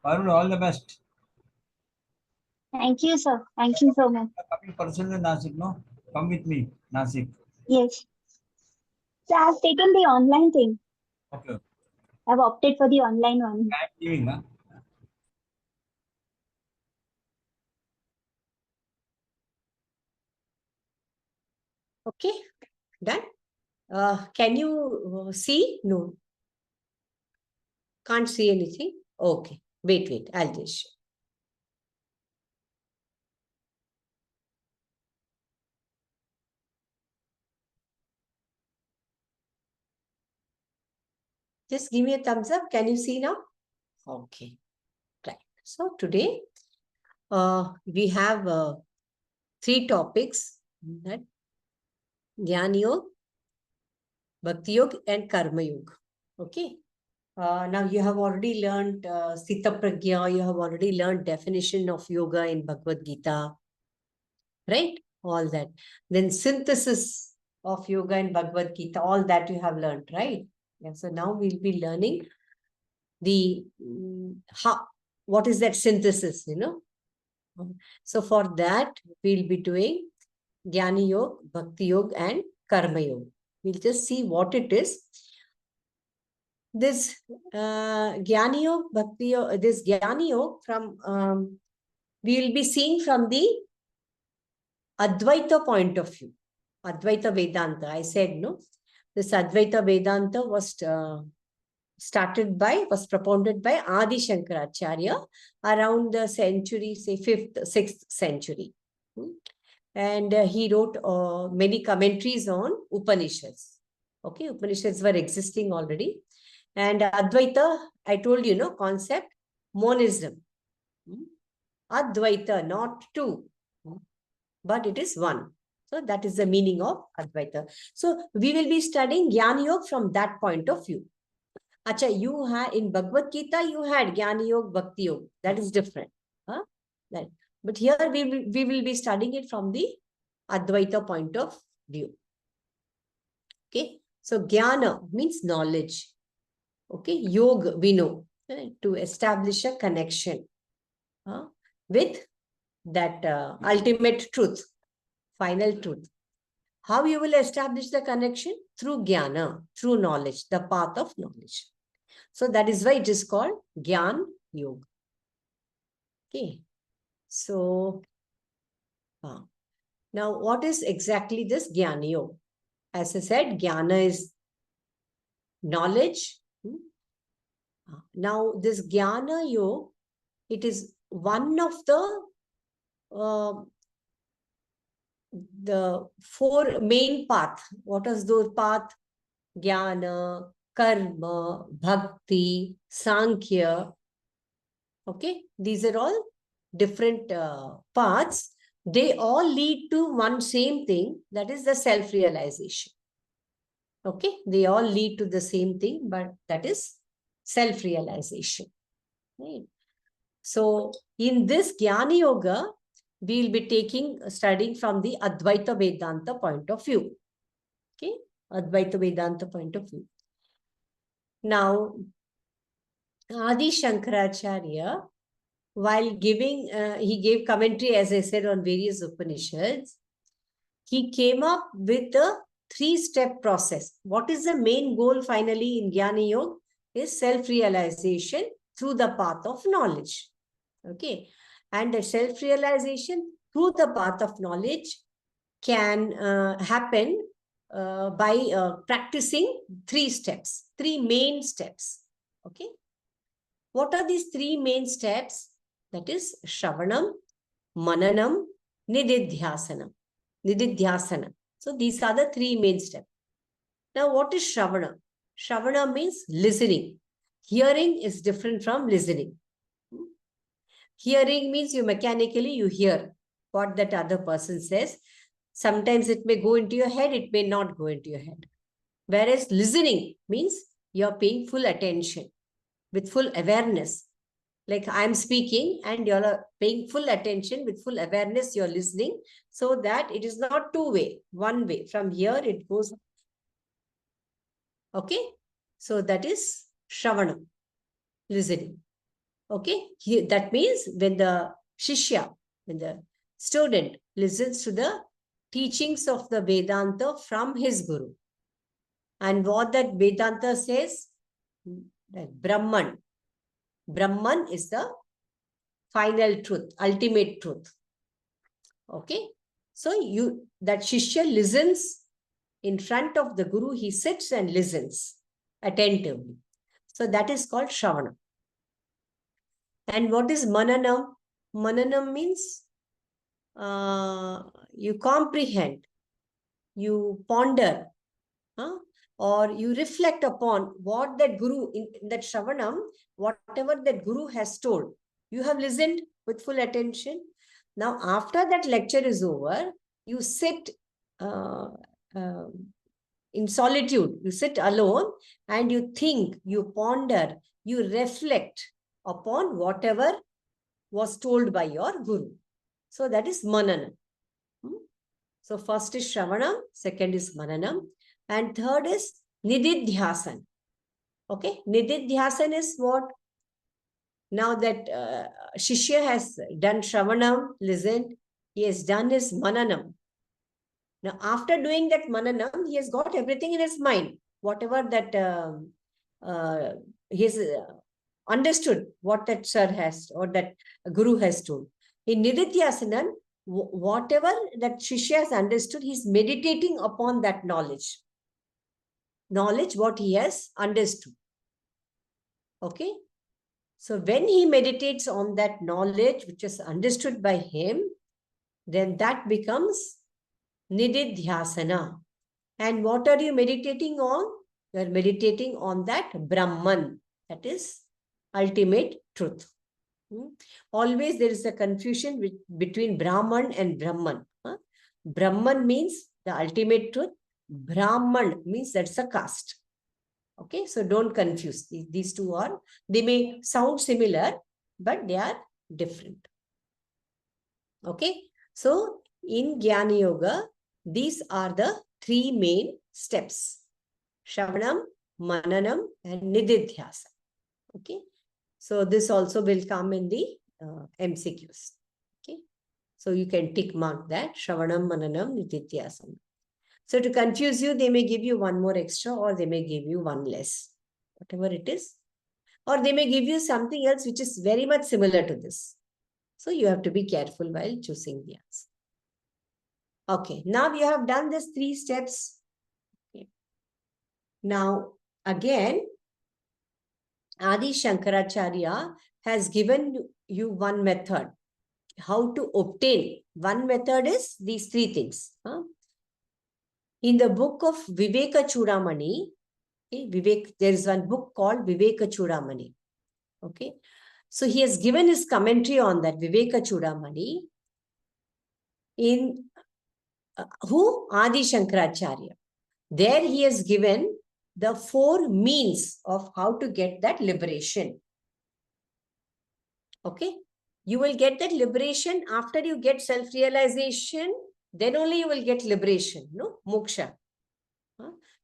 Varun, all the best. Thank you, sir. Thank you so much. Coming person in Nasik, no? Come with me, Nasik. Yes. So I've taken the online thing. Okay. I've opted for the online one. I'm leaving, huh? Okay, done. Can you see? No, can't see anything. Okay, wait. I'll just show. Just give me a thumbs up. Can you see now? Okay, right. So today, we have 3 topics: that Jnana Yoga, Bhakti Yoga, and Karma Yoga. Okay. Now you have already learned Sthita Pragya. You have already learned definition of yoga in Bhagwad Gita, right? All that. Then synthesis of yoga in Bhagwad Gita. All that you have learned, right? Yeah. So now we'll be learning the how. What is that synthesis? So for that we'll be doing Jnana Yoga, Bhakti Yoga, and Karma Yoga. We'll just see what it is. This Jnana Yoga, Bhakti Yoga, this Jnana Yoga we will be seeing from the Advaita point of view. Advaita Vedanta. I said, no, this Advaita Vedanta was propounded by Adi Shankaracharya around the century, say 5th, 6th century. And he wrote many commentaries on Upanishads. Okay, Upanishads were existing already. And Advaita, I told you, concept, monism. Advaita, not two, but it is one. So that is the meaning of Advaita. So we will be studying Jnana Yoga from that point of view. Acha, you had in Bhagwad Gita, you had Jnana Yoga, Bhakti Yoga. That is different. Huh? But here we will be studying it from the Advaita point of view. Okay. So Jnana means knowledge. Okay. Yoga, we know, to establish a connection with that ultimate truth, final truth. How you will establish the connection? Through Jnana, through knowledge, the path of knowledge. So that is why it is called Jnana Yoga. Okay. So, now what is exactly this Jnana Yoga? As I said, Jnana is knowledge. Now this Jnana Yoga, it is one of the 4 main path. What is those path? Jnana, Karma, Bhakti, Sankhya. Okay, these are all different paths. They all lead to one same thing, that is the self-realization. Okay, they all lead to the same thing, but that is self-realization. Right? So in this Jnana Yoga, we will be studying from the Advaita Vedanta point of view. Okay, Advaita Vedanta point of view. Now, Adi Shankaracharya, while giving, he gave commentary, as I said, on various Upanishads, he came up with a 3-step process. What is the main goal finally in Jnana Yoga? Is self-realization through the path of knowledge. Okay. And the self-realization through the path of knowledge can happen by practicing 3 steps, 3 main steps. Okay. What are these 3 main steps? That is Shravanam, Mananam, Nididhyasanam. Nididhyasana. So these are the 3 main steps. Now what is Shravana? Shravana means listening. Hearing is different from listening. Hearing means you hear what that other person says. Sometimes it may go into your head, it may not go into your head. Whereas listening means you're paying full attention with full awareness. Like I'm speaking and you're paying full attention with full awareness, you're listening, so that it is not 2-way, 1 way. From here it goes. Okay. So that is Shravana, listening. Okay, that means when the Shishya, when the student listens to the teachings of the Vedanta from his Guru, and what that Vedanta says, that Brahman is the final truth, ultimate truth. Okay, so that Shishya listens in front of the Guru, he sits and listens attentively. So that is called Shravana. And what is Mananam? Mananam means you comprehend, you ponder, or you reflect upon what that Guru, in that Shravanam, whatever that Guru has told. You have listened with full attention. Now, after that lecture is over, you sit in solitude, you sit alone and you think, you ponder, you reflect upon whatever was told by your Guru. So that is Mananam. So first is Shravanam, second is Mananam, and third is Nididhyasan. Okay, Nididhyasan is what? Now that Shishya has done Shravanam, listened, he has done his Mananam. Now, after doing that Mananam, he has got everything in his mind. Whatever that he has understood, what that sir has, or that Guru has told. In Nididhyasanan, whatever that Shishya has understood, he's meditating upon that knowledge. Knowledge, what he has understood. Okay? So when he meditates on that knowledge which is understood by him, then that becomes Nididhyasana. And what are you meditating on? You are meditating on that Brahman, that is ultimate truth. Always there is a confusion between Brahman and Brahman. Brahman means the ultimate truth. Brahman means that's a caste. Okay, so don't confuse. These two are, they may sound similar, but they are different. Okay, so in Jnana Yoga, these are the three main steps: Shravanam, Mananam, and Nididhyasa. Okay, so this also will come in the MCQs. Okay, so you can tick mark that Shravanam, Mananam, Nididhyasa. So to confuse you, they may give you one more extra, or they may give you one less, whatever it is. Or they may give you something else which is very much similar to this. So you have to be careful while choosing the answer. Okay, now you have done these three steps. Okay. Now, again, Adi Shankaracharya has given you one method, how to obtain. One method is these three things. In the book of Viveka Chudamani, there is one book called Viveka Chudamani. Okay, so he has given his commentary on that Viveka Chudamani in who? Adi Shankaracharya. There he has given the 4 means of how to get that liberation. Okay, you will get that liberation after you get self-realization. Then only you will get liberation, no? Moksha.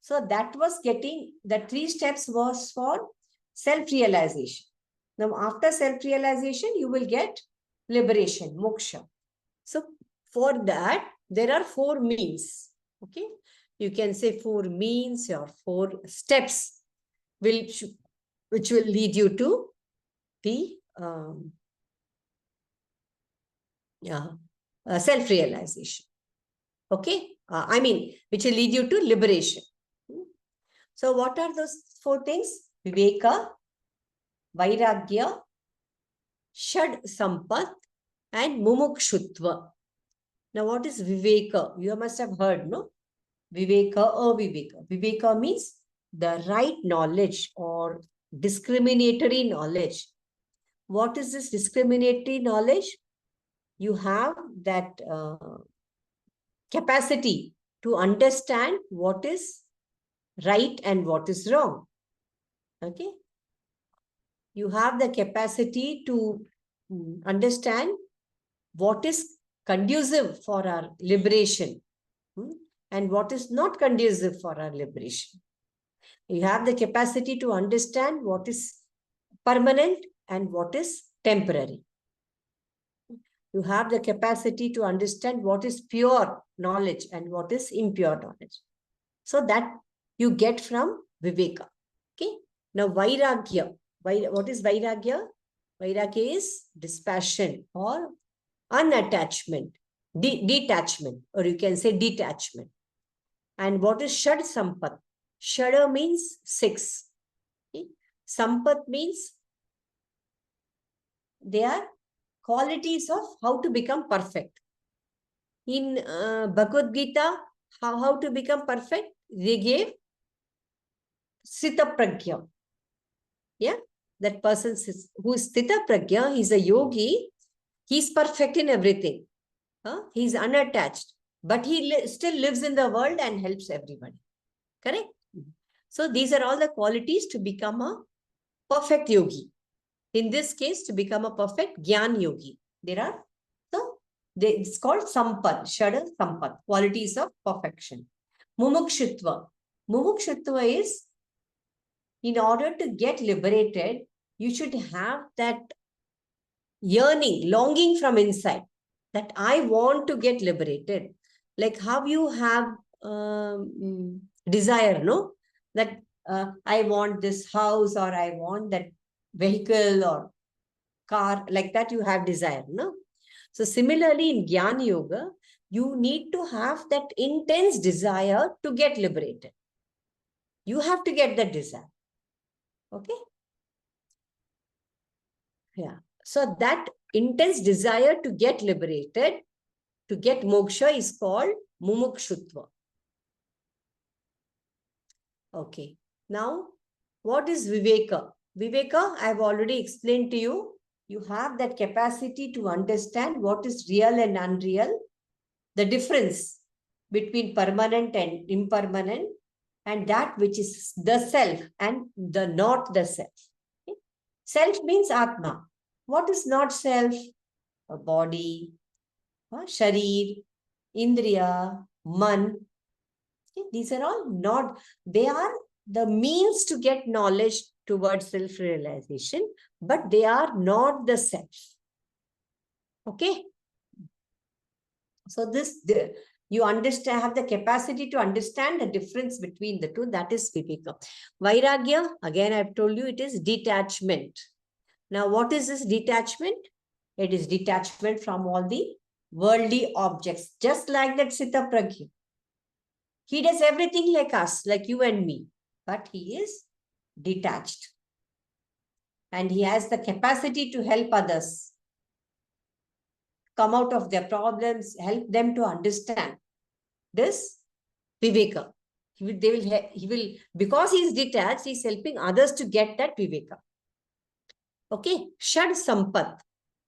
So that was getting, the 3 steps was for self-realization. Now after self-realization, you will get liberation, moksha. So for that, there are 4 means. Okay, you can say 4 means or 4 steps which will lead you to the self-realization. Okay, I mean, which will lead you to liberation. So what are those 4 things? Viveka, Vairagya, Shad Sampat, and Mumukshutva. Now what is Viveka? You must have heard, no? Viveka or Viveka. Viveka means the right knowledge or discriminatory knowledge. What is this discriminatory knowledge? You have that capacity to understand what is right and what is wrong. Okay? You have the capacity to understand what is conducive for our liberation and what is not conducive for our liberation. You have the capacity to understand what is permanent and what is temporary. You have the capacity to understand what is pure knowledge and what is impure knowledge. So that you get from Viveka. Okay. Now Vairagya. What is Vairagya? Vairagya is dispassion or unattachment, detachment, or you can say detachment. And what is Shad Sampat? Shada means 6. Okay? Sampat means they are qualities of how to become perfect. In Bhagwad Gita, how to become perfect? They gave Sthita Pragya. Yeah, that person who is Sthita Pragya, he's a yogi, he's perfect in everything. He's unattached, but he still lives in the world and helps everybody. Correct? So these are all the qualities to become a perfect yogi. In this case, to become a perfect Gyan yogi. There are, so it's called Sampat, Shada Sampat, qualities of perfection. Mumukshutva. Mumukshutva is, in order to get liberated, you should have that yearning, longing from inside, that I want to get liberated. Like how you have desire, no? That I want this house, or I want that vehicle or car, like that you have desire, no? So similarly in Jnana Yoga, you need to have that intense desire to get liberated. You have to get that desire. Okay? Yeah. So that intense desire to get liberated, to get moksha, is called mumukshutva. Okay. Now, what is viveka? Viveka, I've already explained to you. You have that capacity to understand what is real and unreal, the difference between permanent and impermanent, and that which is the self and the not the self. Okay? Self means Atma. What is not self? A body, sharir, indriya, man. Okay? These are all not, they are the means to get knowledge towards self-realization, but they are not the self. Okay? So you understand, have the capacity to understand the difference between the two. That is viveka. Vairagya, again, I've told you, it is detachment. Now, what is this detachment? It is detachment from all the worldly objects, just like that Sthita Pragya. He does everything like us, like you and me, but he is detached. And he has the capacity to help others come out of their problems, help them to understand this viveka. He will, because he is detached, he is helping others to get that viveka. Okay, Shad Sampat.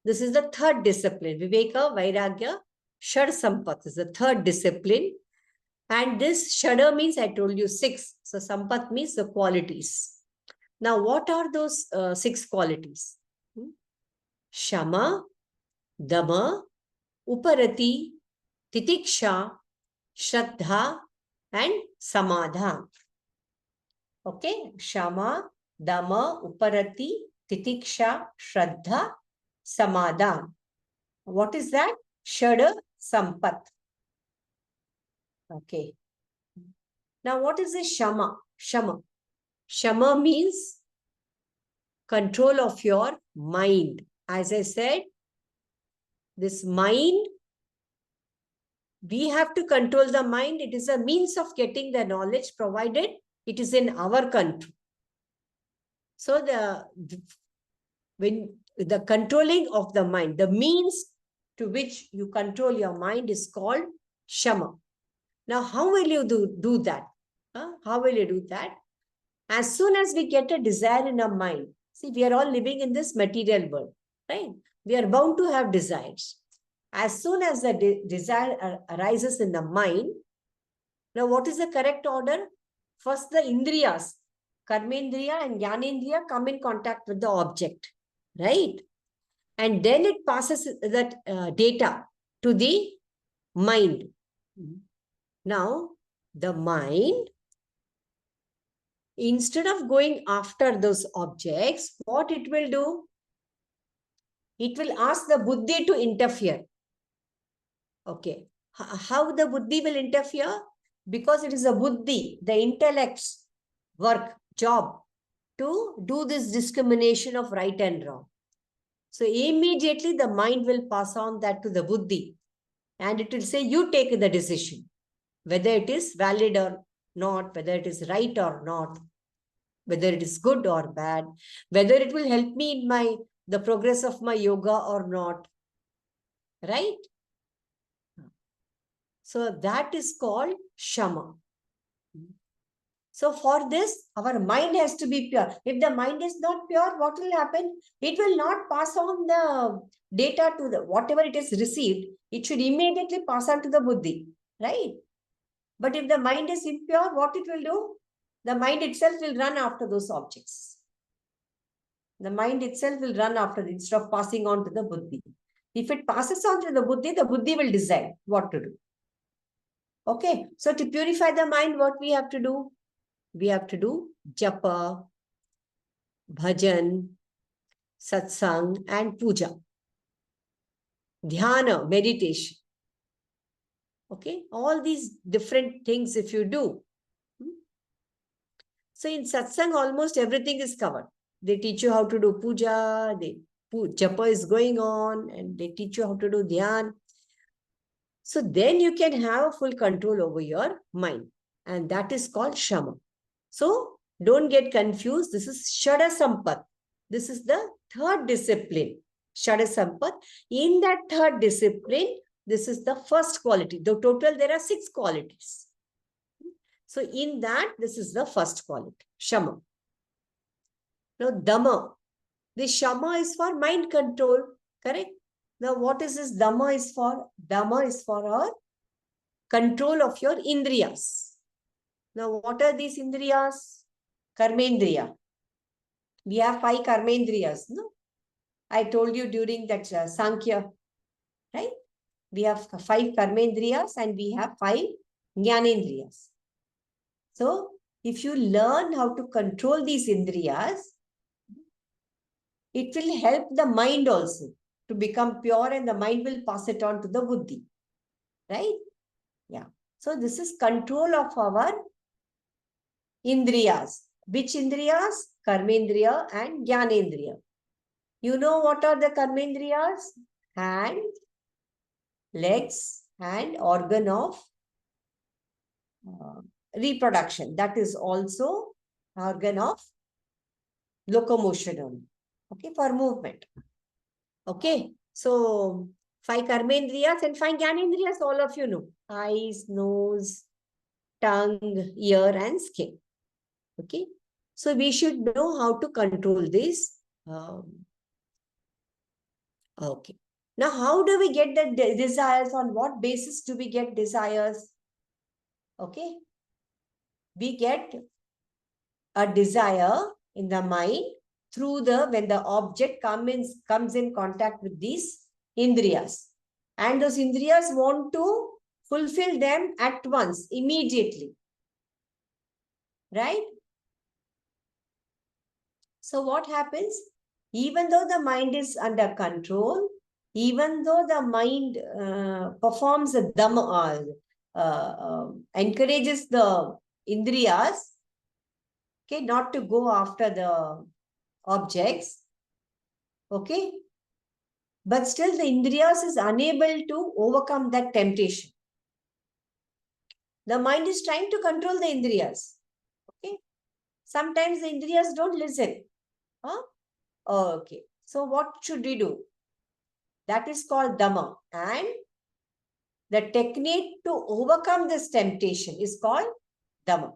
This is the third discipline. Viveka, Vairagya, Shad Sampat is the third discipline. And this Shada means, I told you, 6. So Sampat means the qualities. Now, what are those 6 qualities? Shama, Dama, Uparati, Titiksha, Shraddha, and Samadha. Okay, Shama, Dama, Uparati, Titiksha, Shraddha, Samadha. What is that? Shada Sampat. Okay. Now, what is this Shama? Shama. Shama means control of your mind. As I said, this mind, we have to control the mind. It is a means of getting the knowledge, provided it is in our control. So when the controlling of the mind, the means to which you control your mind is called Shama. Now, how will you do that? How will you do that? As soon as we get a desire in our mind, see, we are all living in this material world, right? We are bound to have desires. As soon as the desire arises in the mind, now what is the correct order? First, the indriyas, karmendriya and jnanendriya, come in contact with the object, right? And then it passes that data to the mind. Now, the mind, instead of going after those objects, what it will do? it will ask the buddhi to interfere. Okay. How the buddhi will interfere? Because it is a buddhi, the intellect's work, job, to do this discrimination of right and wrong. So immediately the mind will pass on that to the buddhi, and it will say, you take the decision, whether it is valid or not, whether it is right or not, whether it is good or bad, whether it will help me in the progress of my yoga or not. Right? So that is called Shama. So for this, our mind has to be pure. If the mind is not pure, what will happen? It will not pass on the data to the whatever it is received. It should immediately pass on to the buddhi, right? But if the mind is impure, what it will do? The mind itself will run after those objects. The mind itself will run after it instead of passing on to the buddhi. If it passes on to the buddhi will decide what to do. Okay, so to purify the mind, what we have to do? We have to do japa, bhajan, satsang, and puja. Dhyana, meditation. Okay, all these different things if you do. So in satsang, almost everything is covered. They teach you how to do puja, japa is going on, and they teach you how to do dhyan. So then you can have a full control over your mind. And that is called shama. So don't get confused. This is Shada Sampat. This is the third discipline, Shada Sampat. In that third discipline, this is the first quality. The total, there are 6 qualities. So in that, this is the first quality, Shama. Now, Dhamma. This Shama is for mind control, correct? Now, what is this Dhamma is for? Dhamma is for our control of your Indriyas. Now, what are these Indriyas? Karmendriya. We have 5 Karmendriyas, no? I told you during that Sankhya, right? We have 5 Karmendriyas and we have 5 Jnanendriyas. So, if you learn how to control these Indriyas, it will help the mind also to become pure, and the mind will pass it on to the buddhi, right? Yeah. So, this is control of our Indriyas. Which Indriyas? Karmendriya and Jnanendriya. You know what are the Karmendriyas? Hand, legs, and organ of reproduction. That is also organ of locomotion only. Okay, for movement. Okay, so 5 Karmendriyas and 5 Jnanendriyas, all of you know. Eyes, nose, tongue, ear, and skin. Okay, so we should know how to control this. Okay. Now, how do we get the desires? On what basis do we get desires? Okay. We get a desire in the mind through when the object comes in contact with these Indriyas. And those Indriyas want to fulfill them at once, immediately. Right? So what happens? Even though the mind is under control, even though the mind performs a dhamma, encourages the indriyas, okay, not to go after the objects, okay, but still the indriyas is unable to overcome that temptation. The mind is trying to control the indriyas, okay. Sometimes the indriyas don't listen. Huh? Okay. So what should we do? That is called Dhamma. And the technique to overcome this temptation is called Dhamma.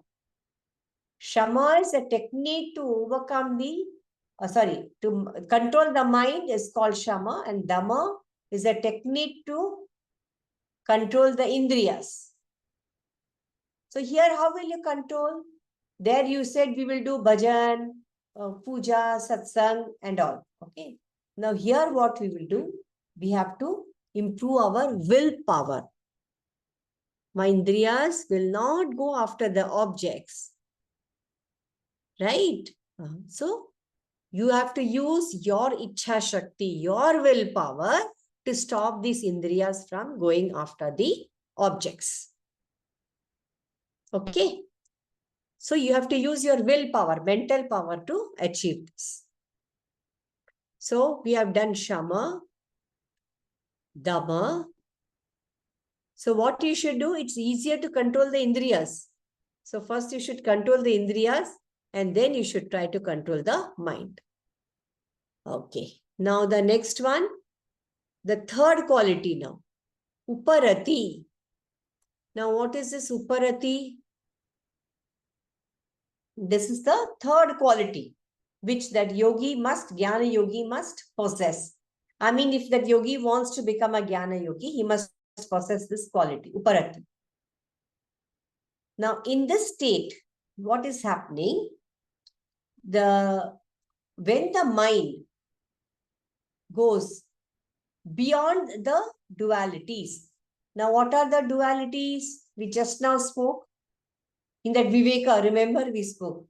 Shama is a technique to overcome to control the mind is called Shama, and Dhamma is a technique to control the Indriyas. So here, how will you control? There you said we will do bhajan, puja, satsang, and all. Okay. Now here what we will do? We have to improve our willpower. My indriyas will not go after the objects. Right? So You have to use your Ichha Shakti, your willpower to stop these Indriyas from going after the objects. Okay. So you have to use your willpower, mental power to achieve this. So we have done Shama, Dama. So what you should do, it's easier to control the Indriyas. So first you should control the Indriyas and then you should try to control the mind. Okay. Now the next one, the third quality now, Uparati. Now what is this Uparati? This is the third quality which that yogi must, Jnana yogi must possess. I mean, if that yogi wants to become a Jnana yogi, he must possess this quality, Uparati. Now, in this state, what is happening? When the mind goes beyond the dualities. Now, what are the dualities? We just now spoke. In that Viveka, remember we spoke.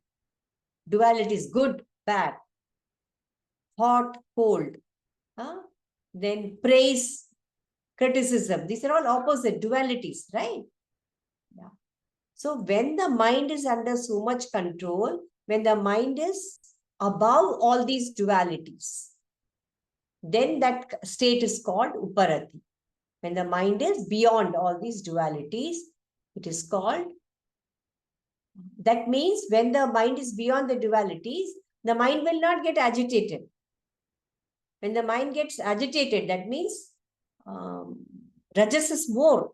Dualities, good, bad, hot, cold. Then praise, criticism. These are all opposite dualities, right? Yeah. So when the mind is under so much control, when the mind is above all these dualities, then that state is called Uparati. When the mind is beyond all these dualities, it is called. That means when the mind is beyond the dualities, the mind will not get agitated. When the mind gets agitated, that means Rajas is more.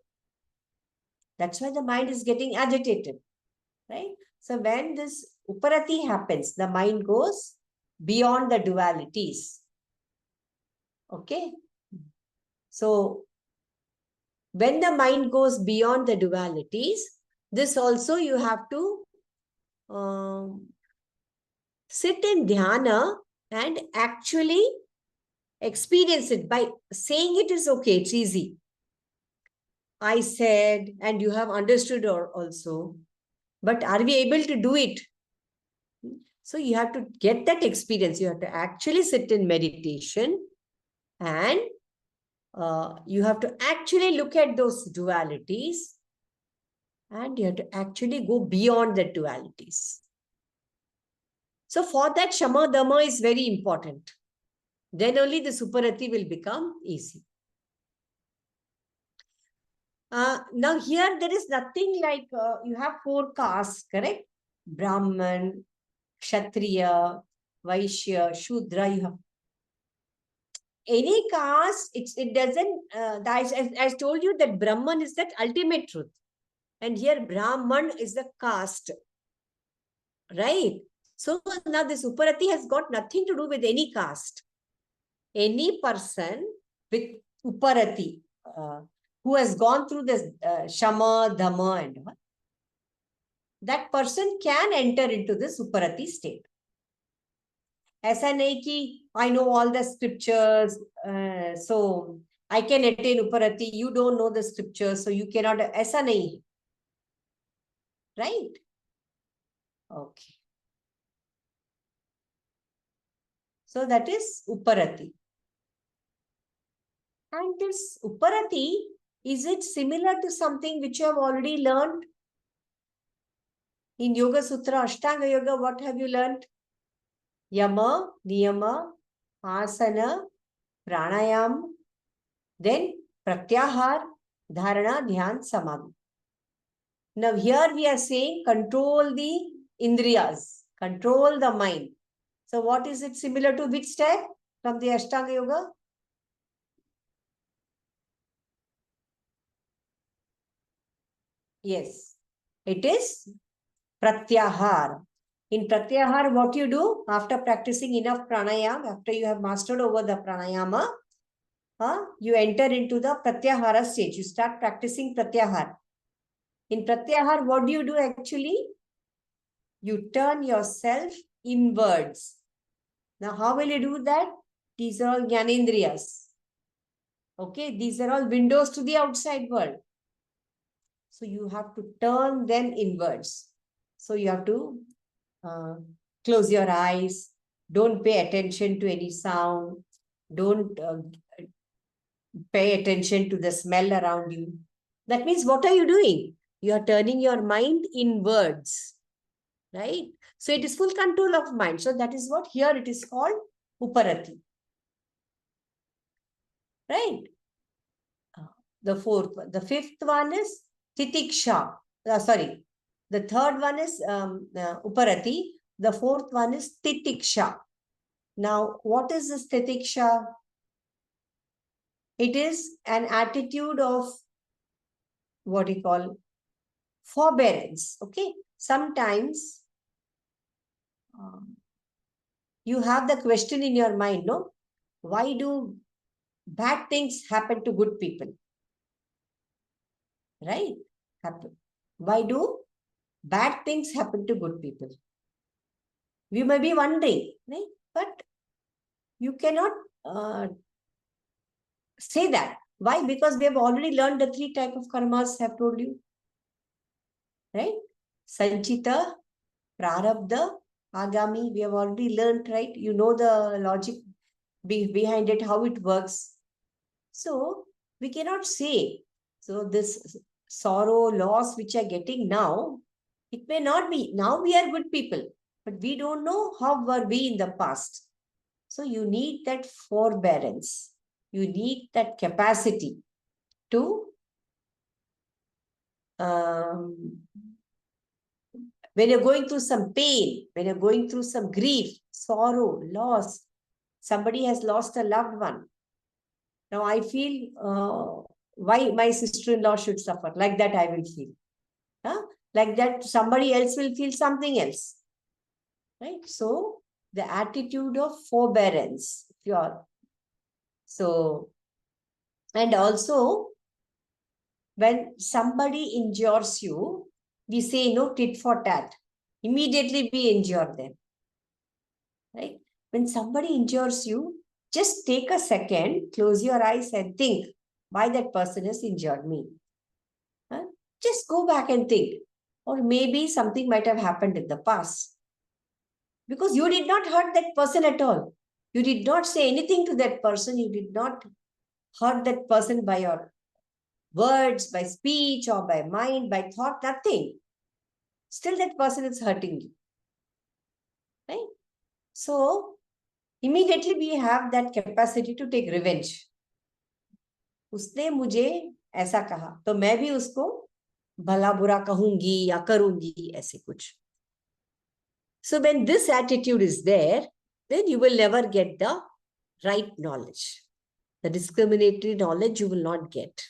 That's why the mind is getting agitated, right? So when this Uparati happens, the mind goes beyond the dualities. Okay? So when the mind goes beyond the dualities, this also you have to sit in dhyana and actually experience it. By saying it is okay, it's easy. I said, and you have understood also. But are we able to do it? So you have to get that experience. You have to actually sit in meditation and you have to actually look at those dualities and you have to actually go beyond the dualities. So for that, Shama Dhamma is very important. Then only the Suparati will become easy. Now here there is nothing like, you have 4 castes, correct? Brahman, Kshatriya, Vaishya, Shudra, you have. Any caste, it doesn't, I told you that Brahman is that ultimate truth. And here Brahman is the caste. Right? So now this Uparati has got nothing to do with any caste. Any person with Uparati, who has gone through this Shama, Dhamma and all, that person can enter into this Uparati state. ऐसा नहीं कि I know all the scriptures, so I can attain Uparati. You don't know the scriptures, so you cannot. ऐसा नहीं है. Right? Okay. So that is Uparati. And this Uparati, is it similar to something which you have already learned? In Yoga Sutra, Ashtanga Yoga, what have you learned? Yama, Niyama, Asana, Pranayam, then Pratyahar, Dharana, Dhyan, Samadhi. Now here we are saying control the Indriyas, control the mind. So what is it similar to? Which step from the Ashtanga Yoga? Yes, it is Pratyahar. In Pratyahar, what you do after practicing enough pranayama, after you have mastered over the pranayama, you enter into the Pratyahara stage. You start practicing Pratyahar. In Pratyahar, what do you do actually? You turn yourself inwards. Now, how will you do that? These are all Jnanendriyas. Okay, these are all windows to the outside world. So you have to turn them inwards. So you have to close your eyes Don't pay attention to any sound. Don't pay attention to the smell around you. That means what are you doing? You are turning your mind inwards, right? So it is full control of mind. So that is what here it is called Uparati, right? The fourth one. The fifth one is Titiksha. Sorry. The third one is Uparati. The fourth one is Titiksha. Now, what is this Titiksha? It is an attitude of what you call forbearance. Okay. Sometimes you have the question in your mind, no? Why do bad things happen to good people? Right? Happen. Why do bad things happen to good people? You may be wondering, right? But you cannot say that. Why? Because we have already learned the 3 types of karmas I have told you. Right? Sanchita, Prarabdha, Agami, we have already learned, right? You know the logic behind it, how it works. So we cannot say. So this sorrow, loss which are getting now, it may not be. Now we are good people, but we don't know how were we in the past. So you need that forbearance. You need that capacity to when you're going through some pain, when you're going through some grief, sorrow, loss, somebody has lost a loved one. Now I feel why my sister-in-law should suffer. Like that I will feel. Huh? Like that somebody else will feel something else. Right? So the attitude of forbearance. So, and also when somebody injures you, we say no tit for tat. Immediately we injure them. Right? When somebody injures you, just take a second, close your eyes and think why that person has injured me. Huh? Just go back and think. Or maybe something might have happened in the past. Because you did not hurt that person at all. You did not say anything to that person. You did not hurt that person by your words, by speech, or by mind, by thought, nothing. Still that person is hurting you. Right? So, immediately we have that capacity to take revenge. उसने मुझे ऐसा कहा तो मैं भी उसको भला बुरा कहूंगी या करूंगी ऐसे कुछ. So when this attitude is there, then you will never get the right knowledge. The discriminatory knowledge you will not get.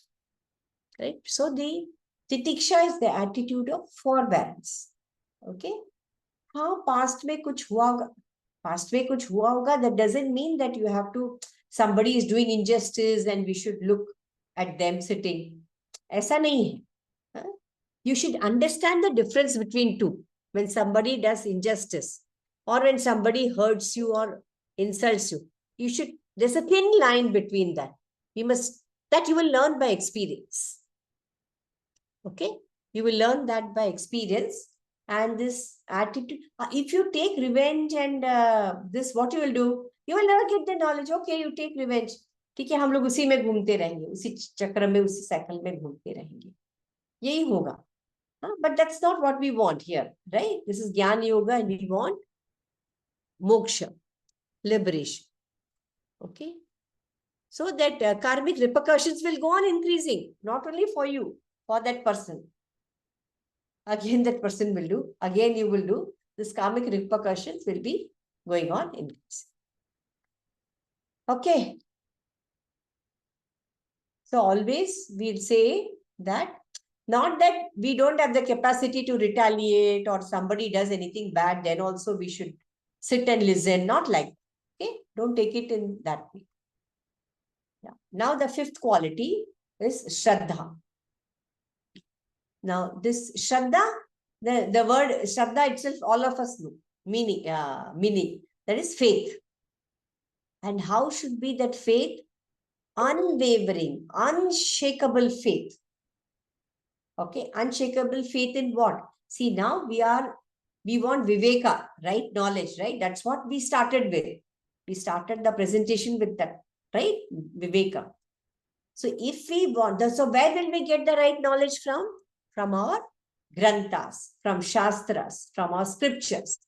Right? So the titiksha is the attitude of forbearance. Okay? हाँ, past में कुछ हुआ होगा. Past में कुछ हुआ होगा. That doesn't mean that you have to, somebody is doing injustice and we should look at them sitting. ऐसा नहीं है. Huh? You should understand the difference between two. When somebody does injustice or when somebody hurts you or insults you, you should, there's a thin line between that. That you will learn by experience. Okay? You will learn that by experience. And this attitude, if you take revenge and this, what you will do? You will never get the knowledge. Okay, you take revenge. ठीक है, हम लोग उसी में घूमते रहेंगे, उसी चक्र में, उसी साइकिल में घूमते रहेंगे. यही होगा. But that's not what we want here, right? This is Jnana Yoga and we want moksha, liberation. Okay? So that karmic repercussions will go on increasing, not only for you, for that person. Again, that person will do. Again, you will do. This karmic repercussions will be going on increasing. Okay. So always we'll say that, not that we don't have the capacity to retaliate or somebody does anything bad, then also we should sit and listen. Not like that. Okay? Don't take it in that way. Yeah. Now the fifth quality is Shraddha. Now this Shraddha, the word Shraddha itself, all of us know. Meaning. That is faith. And how should be that faith? Unwavering, unshakable faith. Okay, unshakable faith in what? See, now we are We want Viveka, right? Knowledge, right? That's what we started with. We started the presentation with that, right? Viveka. So if we want, so where will we get the right knowledge from? From our granthas, from shastras, from our scriptures.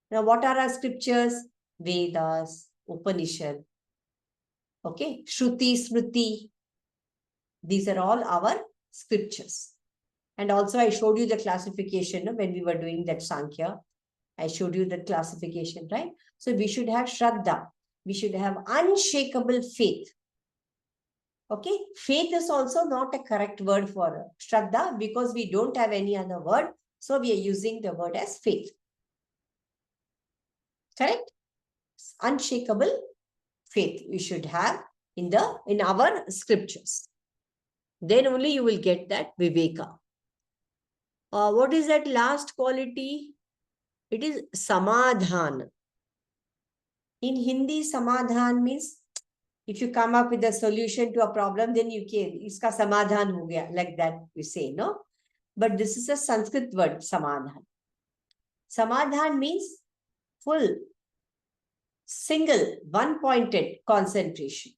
Now, what are our scriptures? Vedas, Upanishad, okay, Shruti, Smriti. These are all our scriptures. And also I showed you the classification when we were doing that Sankhya. I showed you the classification, right? So we should have Shraddha. We should have unshakable faith. Okay, faith is also not a correct word for Shraddha because we don't have any other word. So we are using the word as faith. Correct? Unshakable faith we should have in our scriptures. Then only you will get that Viveka. What is that last quality? It is Samadhan. In Hindi, Samadhan means if you come up with a solution to a problem, then you can, iska Samadhan ho gaya, like that we say, no? But this is a Sanskrit word, Samadhan. Samadhan means full, single, one-pointed concentration.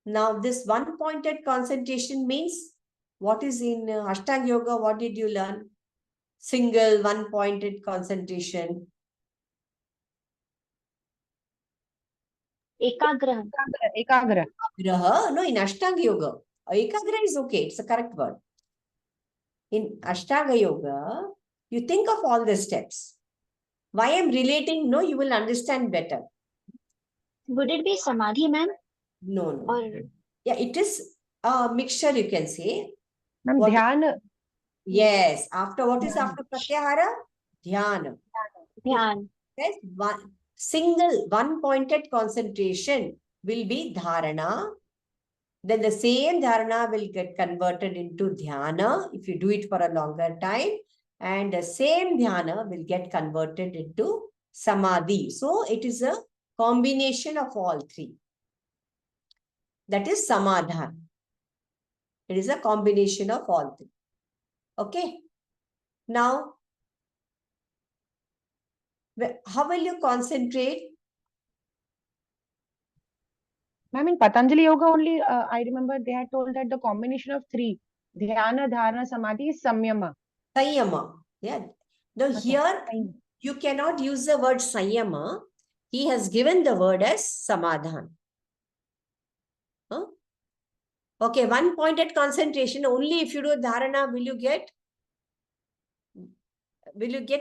Now, this one-pointed concentration means, what is in Ashtanga Yoga, what did you learn? Single, one-pointed concentration. Ekagraha. Ekagra. No, in Ashtanga Yoga. Ekagra is okay, it's a correct word. In Ashtanga Yoga, you think of all the steps. Why I'm relating, no, you will understand better. Would it be Samadhi, ma'am? No. Or Yeah, it is a mixture, you can say. Ma'am, What- dhyan. Yes. After what is Dhyan. after Pratyahara? Dhyana. dhyan? Yes, one single one-pointed concentration will be dharana. Then the same dharana will get converted into dhyana if you do it for a longer time. And the same dhyana will get converted into samadhi. So it is a combination of all three. That is samadhan. It is a combination of all three. Okay. Now, how will you concentrate? Ma'am, in Patanjali Yoga only, I remember they had told that the combination of three, dhyana, dharana, samadhi, is samyama. Sanyama. Yeah. Now Okay. here, you cannot use the word sanyama. He has given the word as samadhan. Huh? Okay, one-pointed concentration. Only if you do dharana, will you get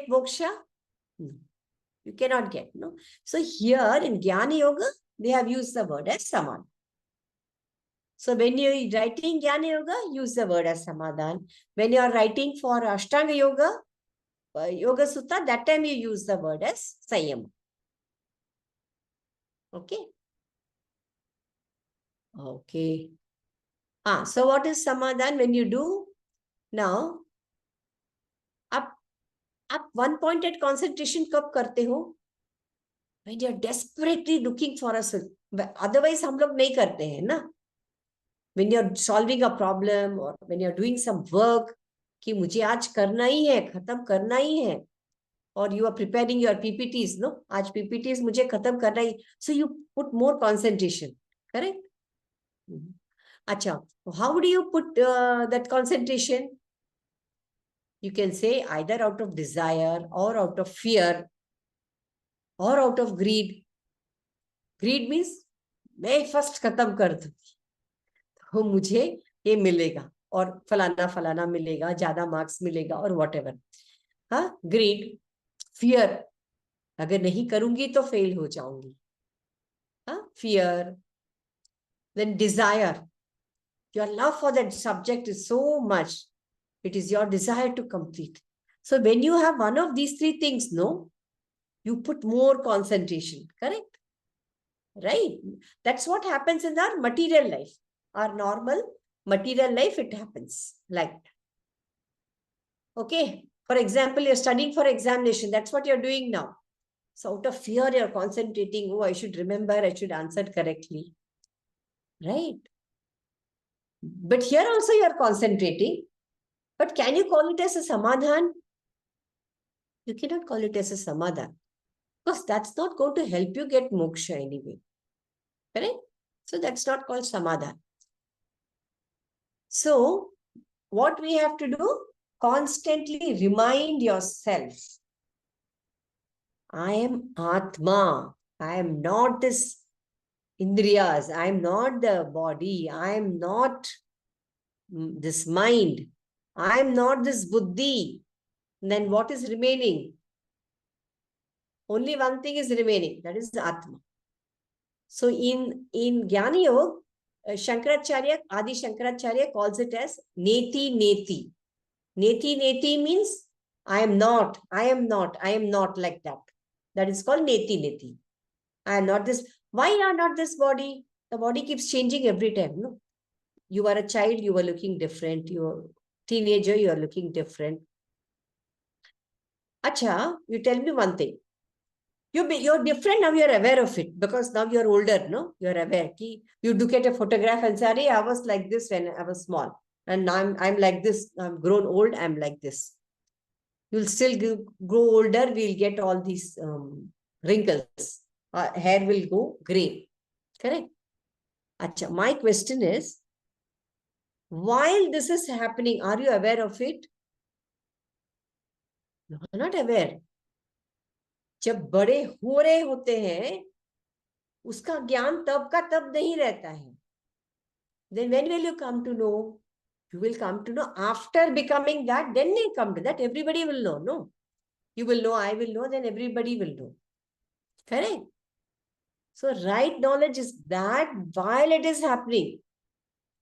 moksha? No. You cannot get, no? So here in Jnana Yoga, they have used the word as samadhan. So when you are writing Jnana Yoga, use the word as samadhan. When you are writing for Ashtanga Yoga, Yoga Sutta, that time you use the word as Sanyam. Okay. Okay. So what is samadhan when you do? Now, up one-pointed concentration कब करते हो? When you are desperately looking for a solution. Otherwise, हम लोग नहीं करते हैं ना? When you are solving a problem or when you are doing some work, कि मुझे आज करना ही है, खत्म करना ही है. Or you are preparing your PPTs, no? आज PPTs मुझे खत्म करना ही. So you put more concentration, correct? अच्छा, how do you put that concentration? You can say either out of desire or out of fear or out of greed. Greed means मैं first खत्म कर दूँ तो मुझे ये मिलेगा और फलाना फलाना मिलेगा, ज्यादा मार्क्स मिलेगा और whatever. हाँ, greed, fear, अगर नहीं करूंगी तो फेल हो जाऊंगी. हाँ, fear. Then desire. Your love for that subject is so much. It is your desire to complete. So when you have one of these three things, no, you put more concentration, correct? Right? That's what happens in our material life. Our normal material life, it happens like that. Okay. For example, you're studying for examination. That's what you're doing now. So out of fear, you're concentrating. Oh, I should remember, I should answer correctly. Right? But here also you're concentrating. But can you call it as a samadhan? You cannot call it as a samadhan, because that's not going to help you get moksha anyway. Correct? So that's not called samadhan. So what we have to do? Constantly remind yourself, I am Atma. I am not this Indriyas. I am not the body. I am not this mind. I am not this buddhi. Then what is remaining? Only one thing is remaining. That is Atma. So in Jnana Yoga, Shankaracharya, Adi Shankaracharya calls it as Neti Neti. Neti Neti means I am not, I am not, I am not, like that. That is called Neti Neti. I am not this. Why are not this body? The body keeps changing every time. No? You are a child, you are looking different. You are a teenager, you are looking different. Acha, you tell me one thing. You're different now, you're aware of it, because now you're older, no? You're aware. You look at a photograph and say, I was like this when I was small. And now I'm like this. I'm grown old, I'm like this. You'll still grow older, we'll get all these wrinkles. Hair will go grey. Correct? Achha, my question is, while this is happening, are you aware of it? No, you're not aware. जब बड़े हो रहे होते हैं, उसका ज्ञान तब का तब नहीं रहता है. Then when will you come to know? You will come to know after becoming that, then you come to that. Everybody will know, no? You will know, I will know, then everybody will know. Correct? So right knowledge is that while it is happening,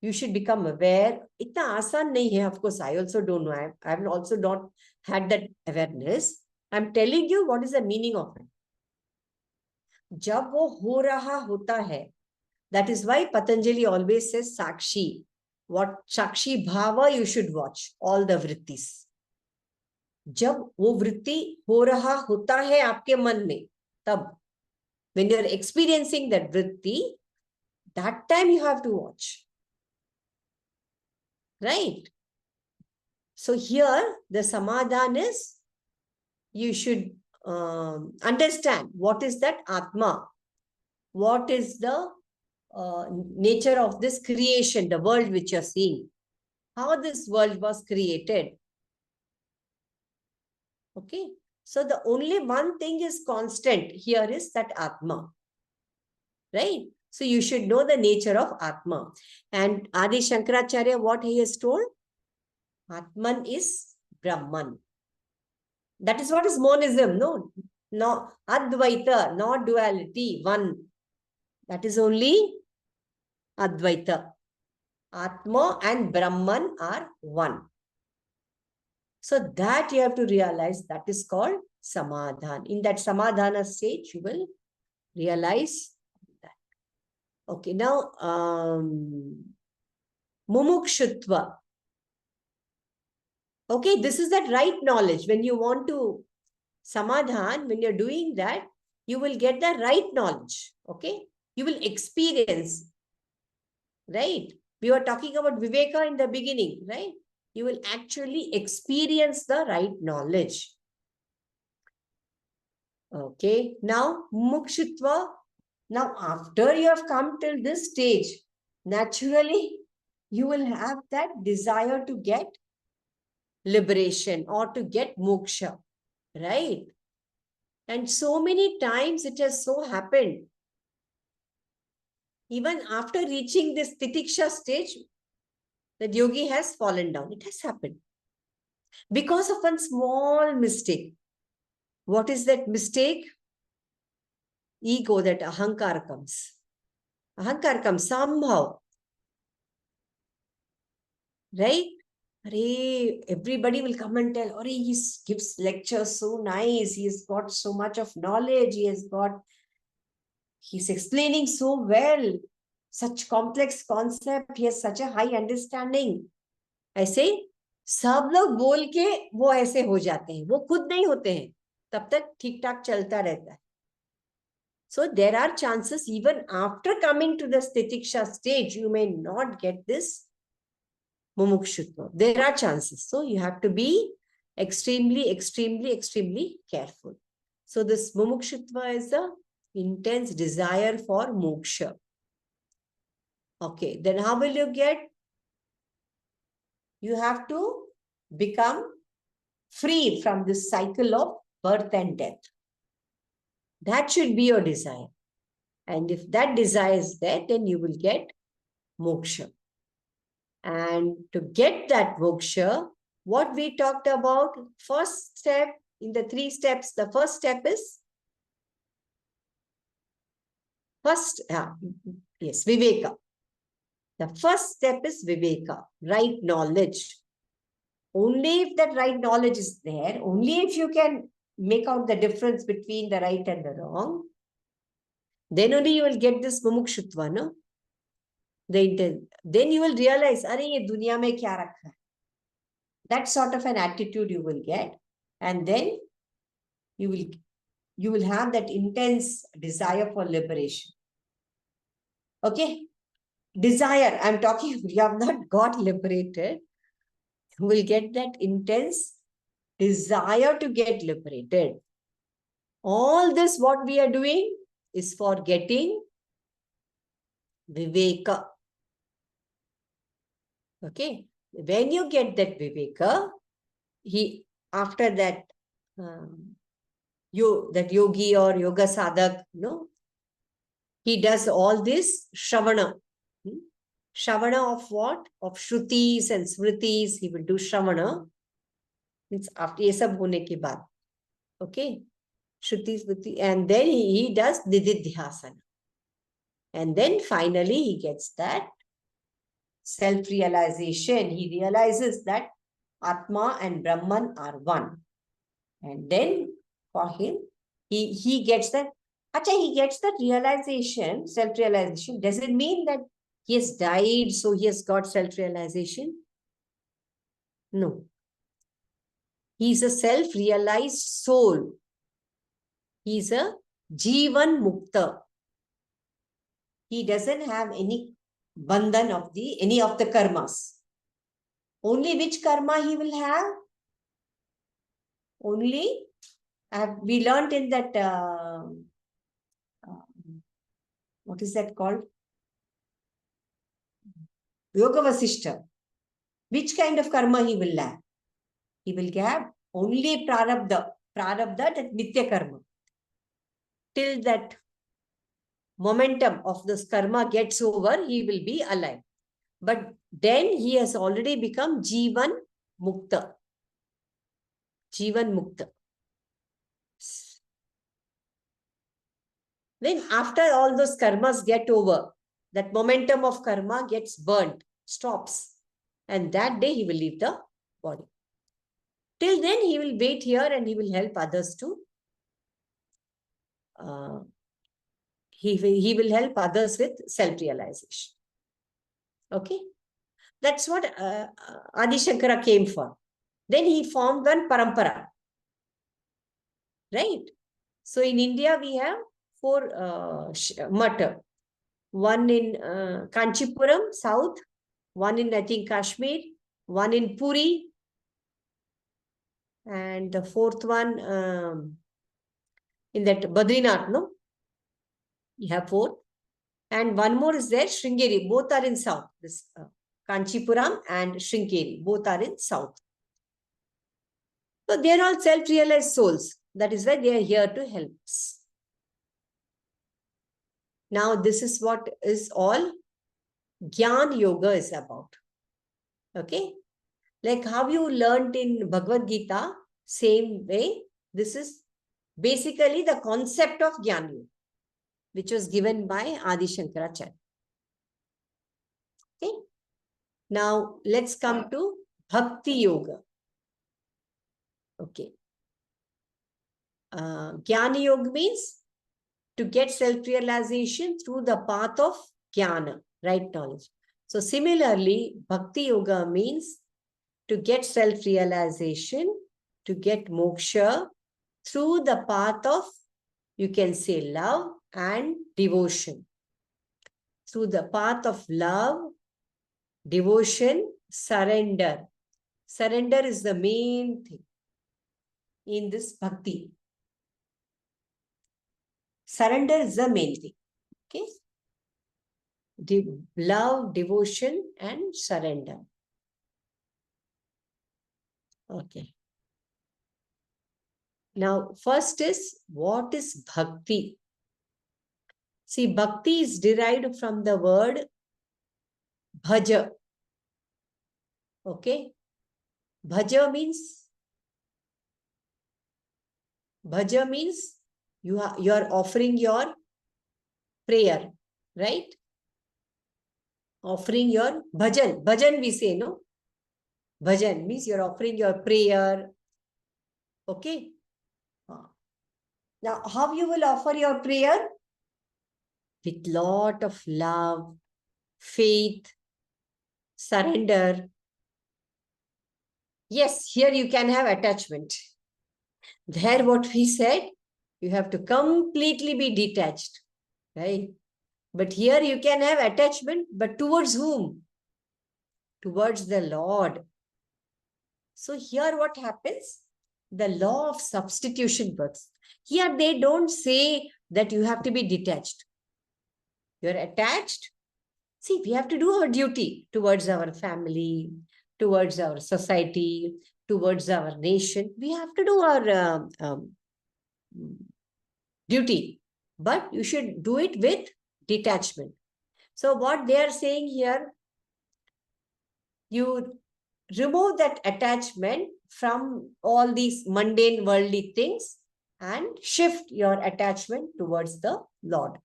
you should become aware. Itna aasan nahi hai, of course, I also don't know. I have also not had that awareness. I'm telling you what is the meaning of it. Jab wo ho raha hota hai, that is why Patanjali always says Sakshi. What Sakshi Bhava you should watch, all the vrittis. जब वो वृत्ति हो रहा होता है आपके मन में, तब when you are experiencing that vritti, that time you have to watch. Right? So here the samadhan is, you should understand what is that Atma, what is the nature of this creation, the world which you are seeing, how this world was created. Okay, so the only one thing is constant here is that Atma, right? So you should know the nature of Atma. And Adi Shankaracharya, what he has told? Atman is Brahman. That is what is monism, no? No, Advaita, not duality, one. That is only Advaita. Atma and Brahman are one. So that you have to realize, that is called Samadhan. In that Samadhana stage, you will realize that. Okay, now Mumukshutva. Okay, this is that right knowledge. When you want to Samadhan, when you're doing that, you will get the right knowledge. Okay, you will experience. Right? We were talking about Viveka in the beginning, right? You will actually experience the right knowledge. Okay, now Mukshitva. Now, after you have come till this stage, naturally, you will have that desire to get liberation or to get moksha, right? And so many times it has so happened. Even after reaching this titiksha stage, the yogi has fallen down. It has happened because of one small mistake. What is that mistake? Ego, that ahankar comes. Ahankar comes somehow. Right? Everybody will come and tell, he gives lectures so nice. He has got so much of knowledge. He's explaining so well. Such complex concept. He has such a high understanding. I say, सब लोग बोल के वो ऐसे हो जाते हैं, वो खुद नहीं होते हैं, तब तक ठीक ठाक चलता रहता है. So there are chances even after coming to the stitiksha stage, you may not get this mumukshutva. There are chances. So you have to be extremely, extremely, extremely careful. So this mumukshutva is the intense desire for moksha. Okay, then how will you get? You have to become free from this cycle of birth and death. That should be your desire. And if that desire is there, then you will get moksha. And to get that moksha, what we talked about, first step in the 3 steps, the first step is Viveka. The first step is Viveka, right knowledge. Only if that right knowledge is there, only if you can make out the difference between the right and the wrong, then only you will get this mumukshutva, no? Then you will realize, "Arey, ye duniya mein kya rakha hai?" That sort of an attitude you will get, and then you will have that intense desire for liberation. Okay? Desire, I'm talking, you have not got liberated. You will get that intense desire to get liberated. All this, what we are doing, is for getting Viveka. Okay? When you get that Viveka, after that, that yogi or yoga sadhak, he does all this Shravana. Shravana of what? Of Shrutis and Smritis. He will do Shravana. Means after ye sab hone ke baad. Okay? Shruti, Smriti. And then he does Nididhyasana. And then finally he gets that self-realization. He realizes that Atma and Brahman are one. And then for him, he gets that. He gets that realization, self-realization. Does it mean that he has died, so he has got self-realization? No. He's a self-realized soul. He's a Jivan Mukta. He doesn't have any bandhan of any of the karmas. Only which karma he will have? Only, we learned in that, what is that called? Yoga Vasishta. Which kind of karma he will have? He will have only prarabdha. Prarabdha, that nitya karma. Till that momentum of this karma gets over, he will be alive. But then he has already become Jivan Mukta. Jivan Mukta. Then after all those karmas get over, that momentum of karma gets burnt, stops. And that day he will leave the body. Till then he will wait here and he will help others to, he will help others with self-realization. Okay? That's what Adi Shankara came for. Then he formed one parampara. Right? So in India we have 4 math. One in Kanchipuram, south. One in, I think, Kashmir. One in Puri. And the 4th one in that Badrinath, no? You have 4. And one more is there, Sringeri. Both are in south. This Kanchipuram and Sringeri. Both are in south. So they are all self-realized souls. That is why they are here to help us. Now this is what is all Jnana Yoga is about. Okay? Like how you learned in Bhagwad Gita, same way, this is basically the concept of Jnana Yoga, which was given by Adi Shankaracharya. Okay? Now let's come to Bhakti Yoga. Okay. Jnana Yoga means to get self-realization through the path of Jnana, right knowledge. So similarly, Bhakti Yoga means to get self-realization, to get moksha through the path of, you can say, love and devotion. Through the path of love, devotion, surrender. Surrender is the main thing. in this bhakti. Surrender is the main thing. Okay. Love, devotion, and surrender. Okay. Now, first is, what is bhakti? See, bhakti is derived from the word bhaja. Okay. Bhaja means you are offering your prayer, right? Offering your bhajan. Bhajan we say, no? Bhajan means you're offering your prayer. Okay. Now, how you will offer your prayer? With lot of love, faith, surrender. Yes, here you can have attachment. There what we said, you have to completely be detached, right? But here you can have attachment, but towards whom? Towards the Lord. So here what happens? The law of substitution works. Here they don't say that you have to be detached. You're attached. See, we have to do our duty towards our family, towards our society, towards our nation. We have to do our duty, but you should do it with detachment. So what they are saying here, you remove that attachment from all these mundane worldly things and shift your attachment towards the Lord.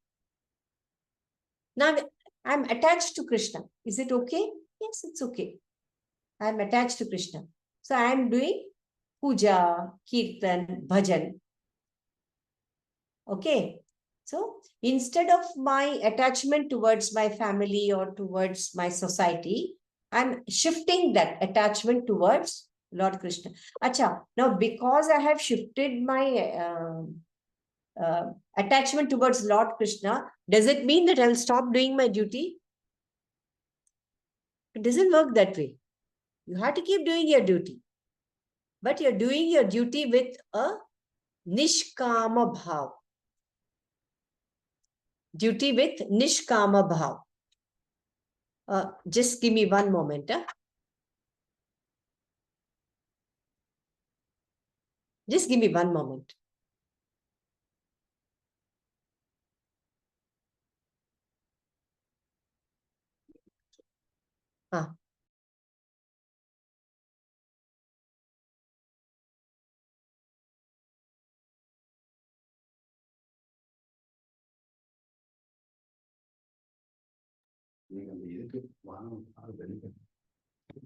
Now, I'm attached to Krishna. Is it okay? Yes, it's okay. I'm attached to Krishna. So I'm doing puja, kirtan, bhajan. Okay. So instead of my attachment towards my family or towards my society, I'm shifting that attachment towards Lord Krishna. Acha, now because I have shifted my attachment towards Lord Krishna, does it mean that I'll stop doing my duty? It doesn't work that way. You have to keep doing your duty. But you're doing your duty with a nishkama bhav. Duty with nishkama bhav. Just give me one moment. Just give me one moment.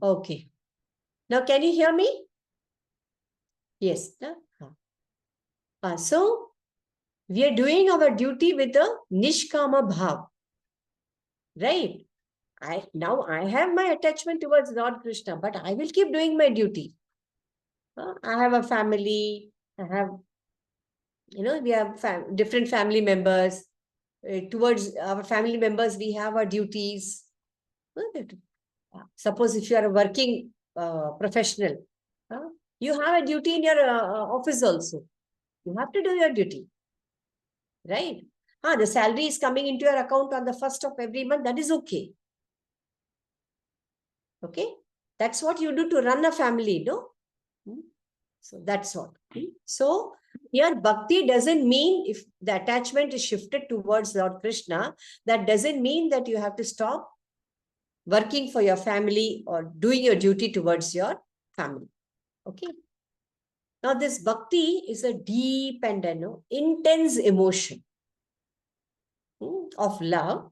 Okay. Now, can you hear me? Yes. So, we are doing our duty with a nishkama bhav. Right? Now I have my attachment towards Lord Krishna, but I will keep doing my duty. I have a family. I have, we have different family members. Towards our family members, we have our duties. Suppose if you are a working professional, you have a duty in your office also. You have to do your duty. Right? The salary is coming into your account on the 1st of every month. That is okay. Okay? That's what you do to run a family, no? So that's what. So here bhakti doesn't mean if the attachment is shifted towards Lord Krishna, that doesn't mean that you have to stop working for your family or doing your duty towards your family. Okay. Now this bhakti is a deep and intense emotion of love,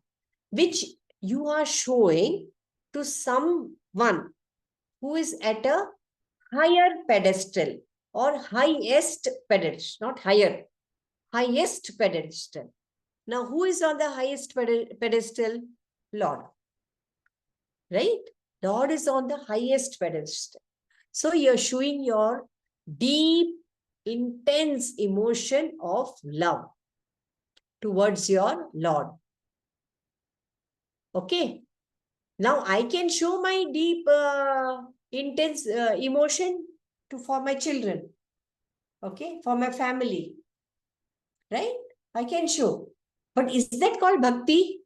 which you are showing to someone who is at a higher pedestal or highest pedestal, not higher, highest pedestal. Now, who is on the highest pedestal? Lord. Right? Lord is on the highest pedestal. So, you're showing your deep, intense emotion of love towards your Lord. Okay. Now, I can show my deep, intense emotion for my children. Okay, for my family, right? I can show. But is that called bhakti?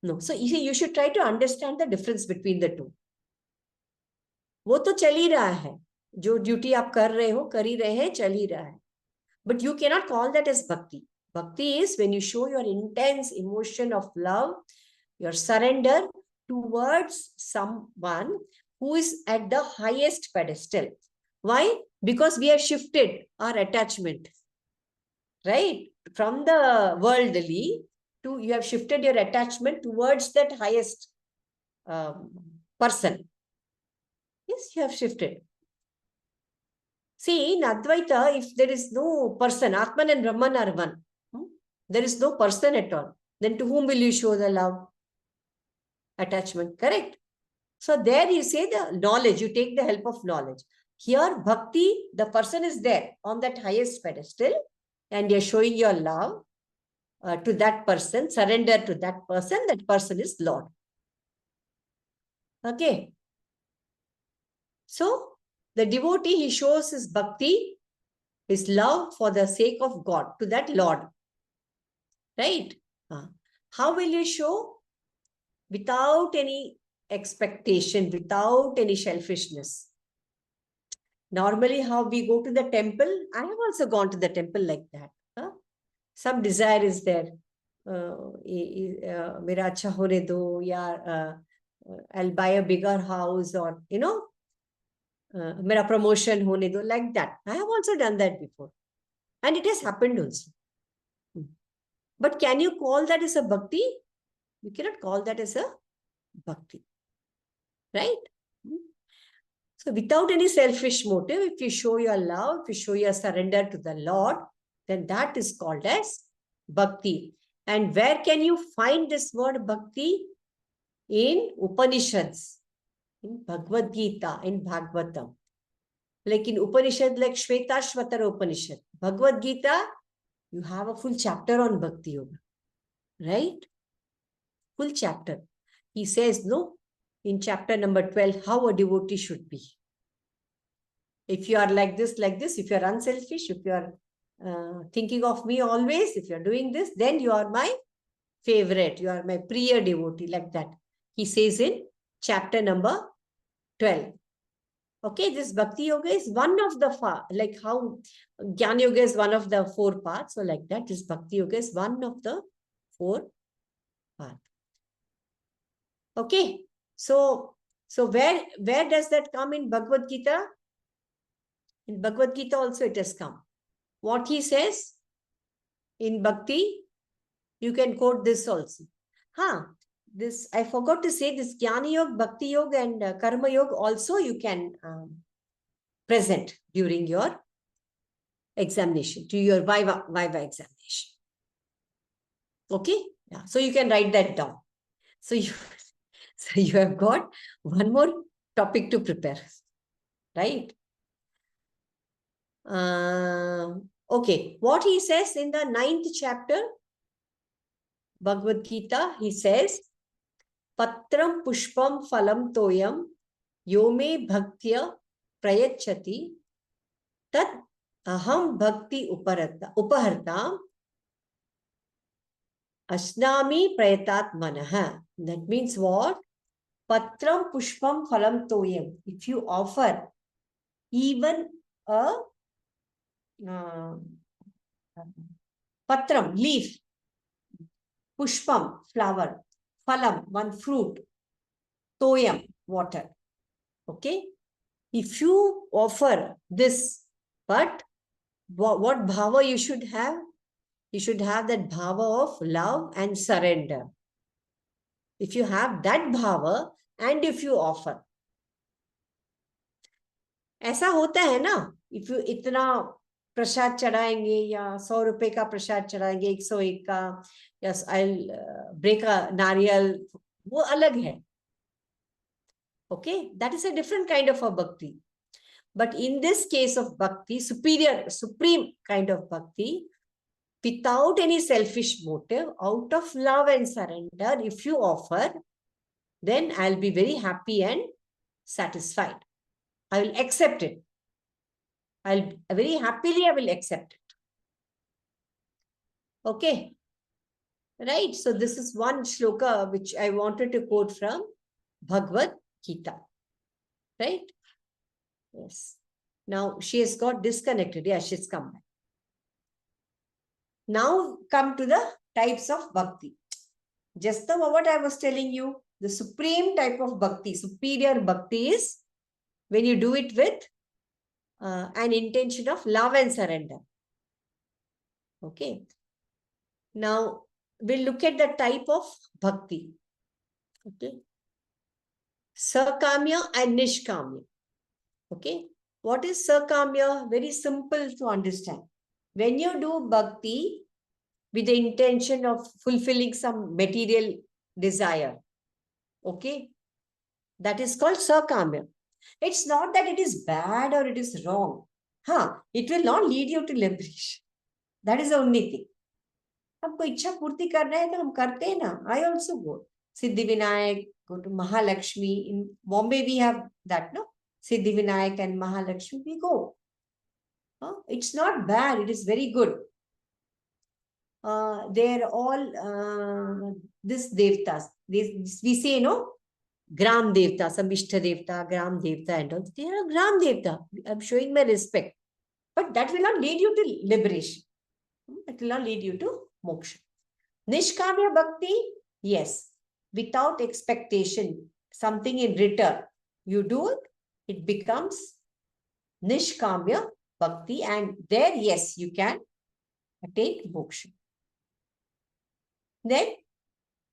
No. So you see, you should try to understand the difference between the two. वो तो चल ही रहा है, जो duty आप कर रहे हो, कर ही रहे हैं, चल ही रहा है. But you cannot call that as bhakti. Bhakti is when you show your intense emotion of love, your surrender towards someone who is at the highest pedestal. Why? Because we have shifted our attachment, right? From the worldly to, you have shifted your attachment towards that highest person. Yes, you have shifted. See, in Advaita, if there is no person, Atman and Brahman are one. There is no person at all. Then to whom will you show the love? Attachment, correct? So there you say the knowledge, you take the help of knowledge. Here, bhakti, the person is there on that highest pedestal and you're showing your love to that person, surrender to that person is Lord. Okay. So, the devotee, he shows his bhakti, his love for the sake of God, to that Lord. Right? How will you show? Without any expectation, without any selfishness. Normally, how we go to the temple, I have also gone to the temple like that. Some desire is there. Mera acha hone do, ya I'll buy a bigger house, or, you know, mera promotion hone do, like that. I have also done that before. And it has happened also. But can you call that as a bhakti? You cannot call that as a bhakti. Right? So without any selfish motive, if you show your love, if you show your surrender to the Lord, then that is called as bhakti. And where can you find this word bhakti? In Upanishads, in Bhagwad Geeta, in Bhagavatam. Like in Upanishad, like Shvetashvatara Upanishad. Bhagwad Geeta, you have a full chapter on Bhakti Yoga. Right? Full chapter. He says, no, in chapter number 12, how a devotee should be. If you are like this, if you are unselfish, if you are thinking of me always, if you are doing this, then you are my favorite, you are my priya devotee, like that. He says in chapter number 12. Okay, this Bhakti Yoga is one of the, like how Jnana Yoga is one of the 4 paths, so like that, this Bhakti Yoga is one of the 4 paths. Okay, so where does that come in Bhagavad Gita? In Bhagavad Gita also it has come. What he says in Bhakti, you can quote this also. This, I forgot to say, this Jnana Yoga, Bhakti Yoga and Karma Yoga also you can present during your examination, to your Viva examination. Okay? Yeah. So you can write that down. So you have got one more topic to prepare. Right? Okay. What he says in the 9th chapter, Bhagavad Gita, he says, Patram pushpam phalam toyam yome bhaktya prayachati tat aham bhakti upahartam asnami prayatat manaha. That means what? Patram pushpam phalam toyam. If you offer even a patram, leaf, pushpam, flower, phalam, one fruit, toyam, water. Okay? If you offer this, but what bhava you should have? You should have that bhava of love and surrender. If you have that bhava and if you offer, ऐसा होता है ना, if you इतना प्रसाद चढ़ाएंगे या 100 रुपए का प्रसाद चढ़ाएंगे, 101 का, yes, I'll break a नारियल, वो अलग है. Okay, that is a different kind of a bhakti. But in this case of bhakti, supreme kind of bhakti, without any selfish motive, out of love and surrender, if you offer, then I'll be very happy and satisfied. I will accept it. I'll very happily, I will accept it. Okay. Right. So this is one shloka which I wanted to quote from Bhagwad Geeta. Right? Yes. Now she has got disconnected. Yeah, she's come back. Now come to the types of bhakti. Just the what I was telling you, the supreme type of bhakti, superior bhakti is when you do it with an intention of love and surrender. Okay. Now we'll look at the type of bhakti. Okay. Sakamya and Nishkamya. Okay. What is Sakamya? Very simple to understand. When you do bhakti with the intention of fulfilling some material desire, okay, that is called Sakamya. It's not that it is bad or it is wrong. It will not lead you to liberation. That is the only thing. हमको इच्छा पूर्ति करना है तो हम करते हैं ना. I also go. Siddhi Vinayak, go to Mahalakshmi. In Bombay we have that, no? Siddhi Vinayak and Mahalakshmi, we go. It's not bad. It is very good. They're all this devtas. We say, no, Gram Devta, some Ishta Devta, Gram Devta and all. They are Gram Devta. I'm showing my respect. But that will not lead you to liberation. It will not lead you to moksha. Nishkamya bhakti, yes. Without expectation, something in return. You do it, it becomes Nishkamya bhakti, and there, yes, you can attain moksha. Then,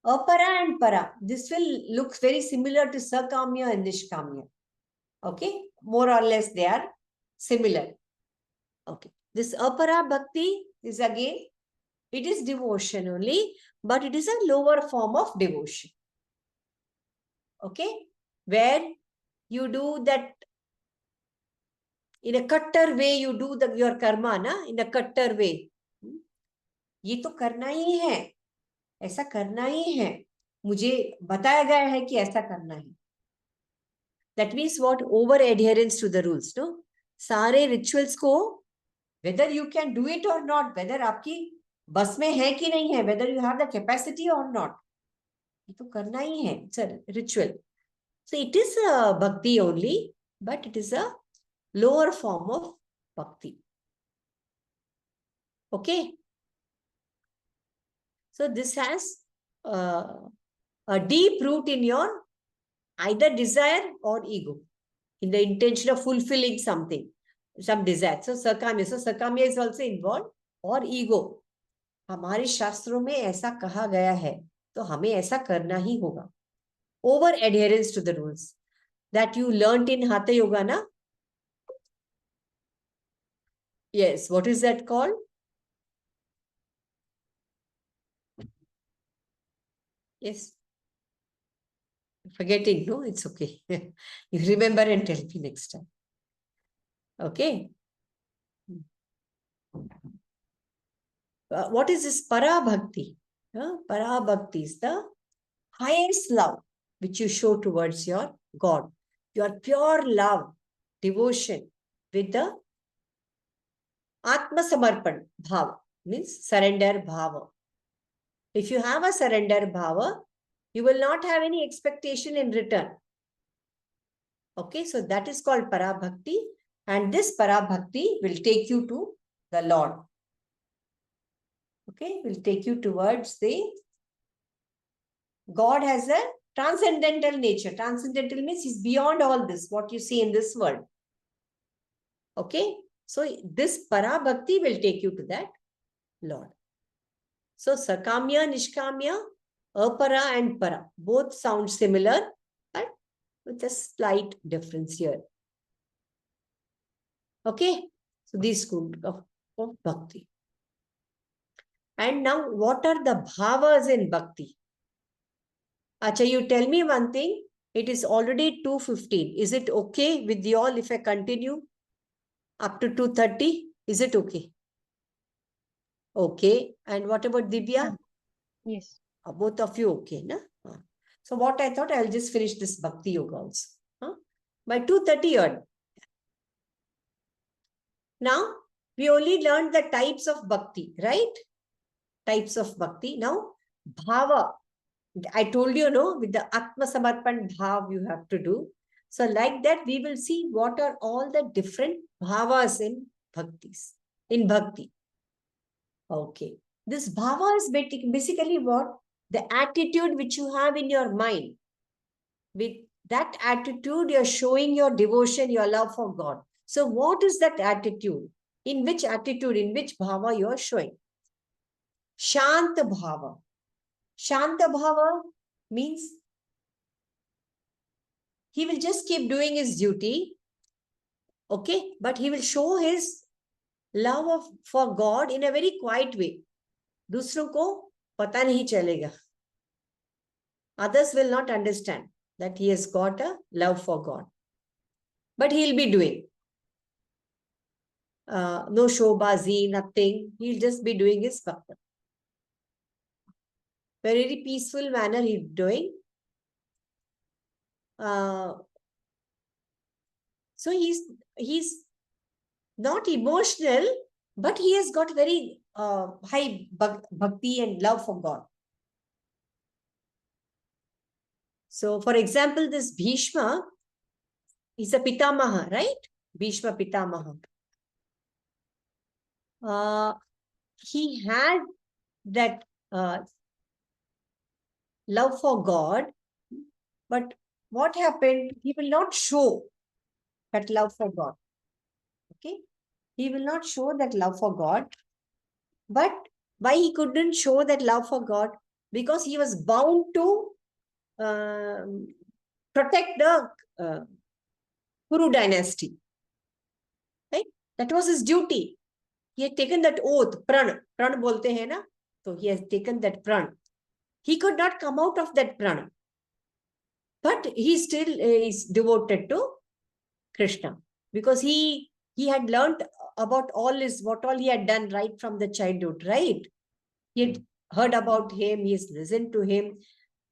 apara and para. This will look very similar to Sakamya and Nishkamya. Okay, more or less they are similar. Okay, this apara bhakti is again, it is devotion only, but it is a lower form of devotion. Okay, where you do that in a cutter way, you do your karma, na? In a cutter way. ये तो करना ही है, ऐसा करना ही है, मुझे बताया गया है कि ऐसा करना है. That means what? Over adherence to the rules, no? सारे rituals को, whether you can do it or not, whether आपकी बस में है कि नहीं है, whether you have the capacity or not, ये तो करना ही है. It's a ritual. So it is a bhakti only, but it is a lower form of bhakti. Okay. So this has a deep root in your either desire or ego, in the intention of fulfilling something, some desire. So Sakamya is also involved, or ego. हमारे शास्त्रों में ऐसा कहा गया है, तो हमें ऐसा करना ही होगा. Over adherence to the rules that you learnt in Hatha Yoga, na? Yes, what is that called? Yes. Forgetting, no, it's okay. You remember and tell me next time. Okay. What is this para bhakti? Para bhakti is the highest love which you show towards your God. Your pure love, devotion with the Atma Samarpan Bhava, means surrender Bhava. If you have a surrender Bhava, you will not have any expectation in return. Okay, so that is called para bhakti, and this para bhakti will take you to the Lord. Okay, will take you towards the God has a transcendental nature. Transcendental means he's beyond all this, what you see in this world. Okay, so this para bhakti will take you to that Lord. So Sakamya, Nishkamya, apara and para, both sound similar, but with a slight difference here. Okay, so these school of bhakti. And now, what are the bhavas in bhakti? Acha, you tell me one thing. It is already 2:15. Is it okay with you all if I continue up to 2:30? Is it okay? Okay. And what about Divya? Yes. Both of you okay, na? So what I thought, I'll just finish this bhakti yoga also. By 2:30 odd. Now, we only learned the types of bhakti, right? Types of bhakti. Now, bhava. I told you, no, with the Atma Samarpan bhav you have to do. So like that, we will see what are all the different bhavas in bhaktis, in bhakti. Okay. This bhava is basically what? The attitude which you have in your mind. With that attitude, you're showing your devotion, your love for God. So what is that attitude? In which attitude, in which bhava you are showing? Shanta bhava. Shanta bhava means he will just keep doing his duty, okay? But he will show his love for God in a very quiet way. दूसरों को पता नहीं चलेगा. Others will not understand that he has got a love for God. But he'll be doing. No showbazi, nothing. He'll just be doing his bhakti. Very peaceful manner he's doing. So he's not emotional, but he has got very high bhakti and love for God. So, for example, this Bhishma is a Pitamaha, right? Bhishma Pitamaha. He had that love for God, but what happened? He will not show that love for God. Okay? He will not show that love for God. But why he couldn't show that love for God? Because he was bound to protect the Kuru dynasty. Right? That was his duty. He had taken that oath, pran bolte hai na? So he has taken that pran. He could not come out of that pran. But he still is devoted to Krishna. Because he had learned about what all he had done right from the childhood, right? He had heard about him, he has listened to him.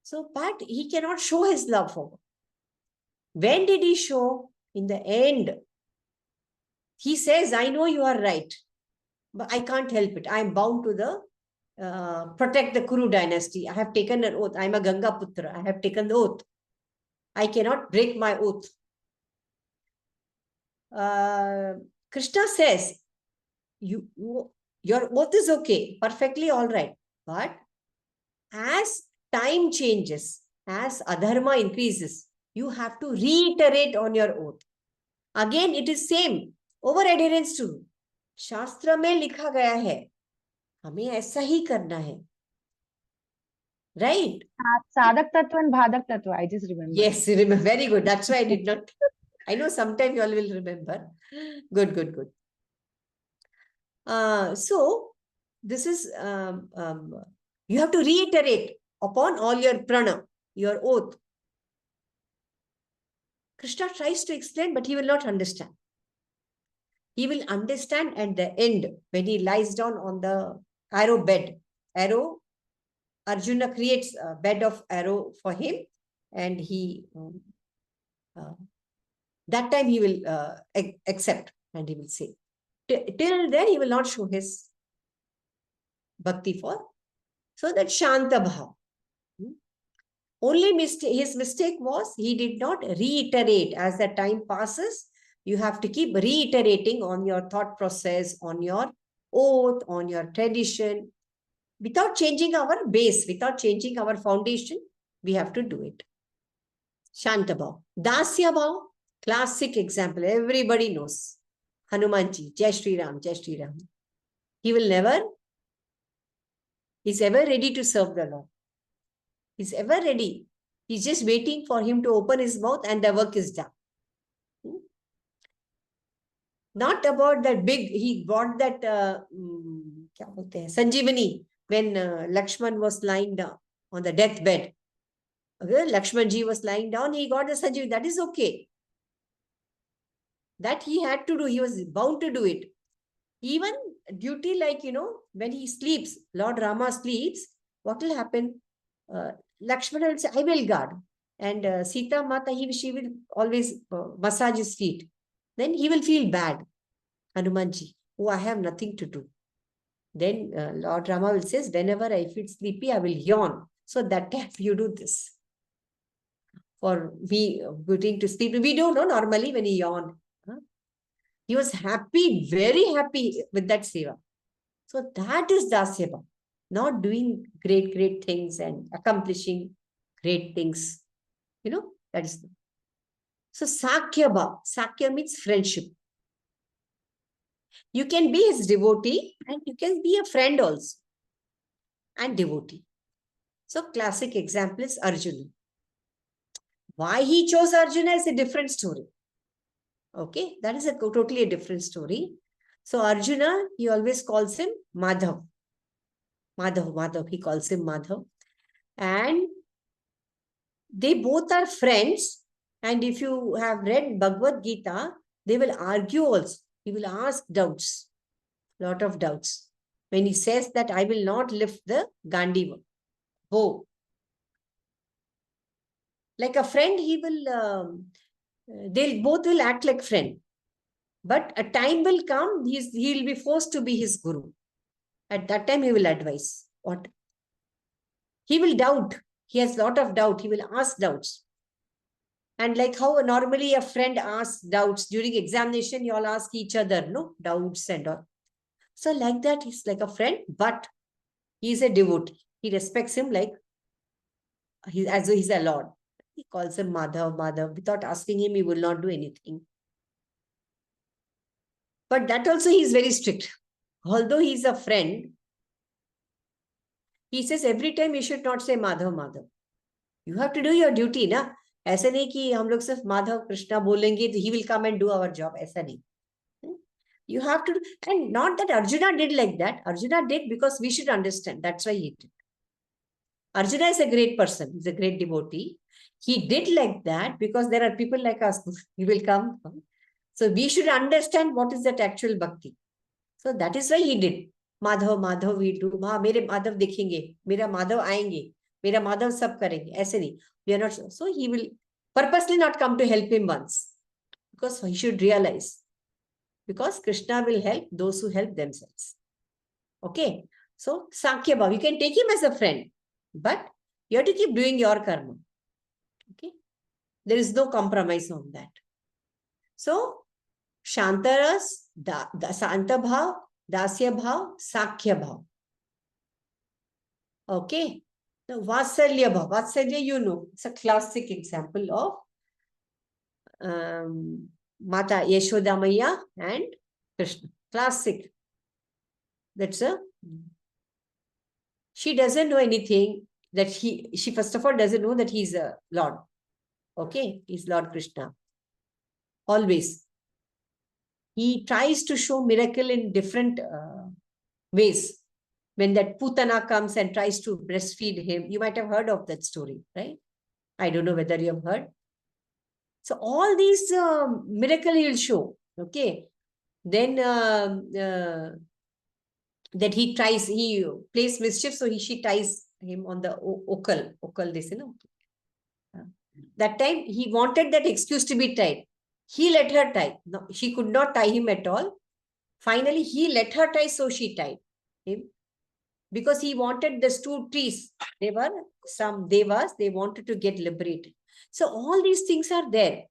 So, but he cannot show his love for him. When did he show? In the end. He says, I know you are right, but I can't help it. I am bound to the protect the Kuru dynasty. I have taken an oath. I am a Ganga Putra. I have taken the oath. I cannot break my oath. Krishna says, your oath is okay, perfectly all right. But as time changes, as adharma increases, you have to reiterate on your oath. Again, it is same. Over adherence to शास्त्र में लिखा गया है हमें ऐसा ही करना है, right? Sadhak tattva and bhadak tattva, I just remember. Yes, remember. Very good. That's why I did not. I know sometime you all will remember. Good, good, good. So this is you have to reiterate upon all your prana, your oath. Krishna tries to explain, but he will not understand. He will understand at the end when he lies down on the arrow bed. Arrow, Arjuna creates a bed of arrow for him, and he that time he will accept, and he will say. Till then, he will not show his bhakti for. So that Shanta Bhav. Only his mistake was he did not reiterate. As the time passes, you have to keep reiterating on your thought process, on your oath, on your tradition. Without changing our base, without changing our foundation, we have to do it. Shanta Bhav. Dasya Bhav, classic example. Everybody knows. Hanumanji, Jai Shri Ram, Jai Shri Ram. He will never, he's ever ready to serve the Lord. He's ever ready. He's just waiting for him to open his mouth and the work is done. Not about that big, he bought that Sanjeevani when Lakshman was lying down on the deathbed. Okay, Lakshmanji was lying down, he got the Sanjeevani. That is okay. That he had to do, he was bound to do it. Even duty like, when he sleeps, Lord Rama sleeps, what will happen? Lakshmana will say, I will guard. And Sita Mata, she will always massage his feet. Then he will feel bad. Hanumanji, oh, I have nothing to do. Then Lord Rama will say, whenever I feel sleepy, I will yawn. So that time you do this. For me, putting to sleep, we don't know normally when he yawned. He was happy, very happy with that seva. So that is Dasyabha. Not doing great things and accomplishing great things. That is. So Sakyabha. Sakya means friendship. You can be his devotee and you can be a friend also. And devotee. So classic example is Arjuna. Why he chose Arjuna is a different story. Okay, that is totally a different story. So Arjuna, he always calls him Madhav. Madhav, he calls him Madhav. And they both are friends. And if you have read Bhagwad Geeta, they will argue also. He will ask doubts, lot of doubts. When he says that I will not lift the Gandiva, bow. Like a friend, he will, they'll both will act like friend. But a time will come, he'll be forced to be his guru. At that time, he will advise. What? He will doubt. He has a lot of doubt. He will ask doubts. And like how normally a friend asks doubts during examination, you all ask each other, no? Doubts and all. So like that, he's like a friend, but he's a devotee. He respects him like as though he's a lord. He calls him Madhav. Without asking him, he will not do anything. But that also he is very strict. Although he's a friend, he says every time you should not say Madhav. You have to do your duty, na? ऐसा नहीं कि हम लोग सिर्फ माधव कृष्णा बोलेंगे तो he will come and do our job. ऐसा नहीं. You have to, and not that Arjuna did like that. Arjuna did because we should understand. That's why he did. Arjuna is a great person. He's a great devotee. He did like that because there are people like us. He will come. So we should understand what is that actual bhakti. So that is why he did. Madhav we do. हाँ मेरे माधव दिखेंगे, मेरा माधव आएंगे, मेरा माधव सब करेंगे. ऐसे नहीं. We are not. So he will purposely not come to help him once, because he should realize. Because Krishna will help those who help themselves. Okay. So Sankhya Bhav, you can take him as a friend, but you have to keep doing your karma. Okay. There is no compromise on that. So Shantaras, Santa Bhav, Dasya Bhav, Sakya Bhav. Okay. Now Vatsalya Bhav. Vatsalya, you know, it's a classic example of Mata Yashoda Maya and Krishna. Classic. That's she doesn't know anything that she first of all doesn't know that he's a Lord. Okay, he's Lord Krishna. Always. He tries to show miracle in different ways. When that Putana comes and tries to breastfeed him, you might have heard of that story, right? I don't know whether you have heard. So all these miracle he will show. Okay. Then that he plays mischief, so she ties him on the okal, this, you know. That time he wanted that excuse to be tied. He let her tie. No, she could not tie him at all. Finally, he let her tie, so she tied him. Because he wanted these two trees. They were some devas, they wanted to get liberated. So all these things are there.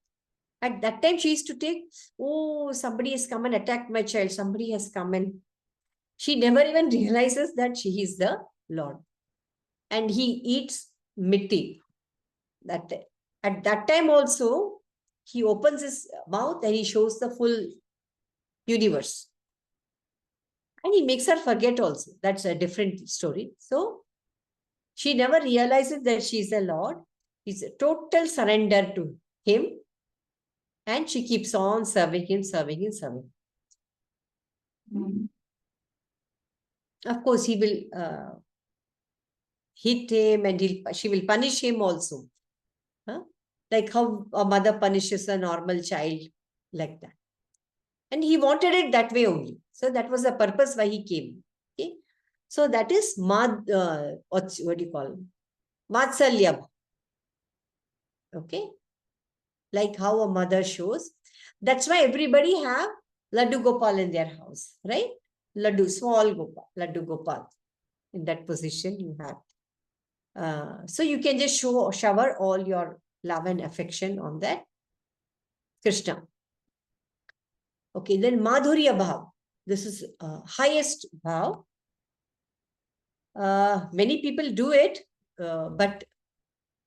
At that time, she used to take, oh, somebody has come and attacked my child. Somebody has come and she never even realizes that she is the Lord. And he eats mitti. At that time also, he opens his mouth and he shows the full universe. And he makes her forget also. That's a different story. So, she never realizes that she is a Lord. It's a total surrender to him. And she keeps on serving him. Of course, he will hit him and she will punish him also. Like how a mother punishes a normal child, like that. And he wanted it that way only. So that was the purpose why he came. Okay. So that is what do you call it? Vatsalya. Okay. Like how a mother shows. That's why everybody have Laddu Gopal in their house, right? Laddu, small Gopal, Laddu Gopal. In that position you have. So you can just shower all your love and affection on that Krishna. Okay, then Madhurya Bhav. This is highest bhav. Many people do it, but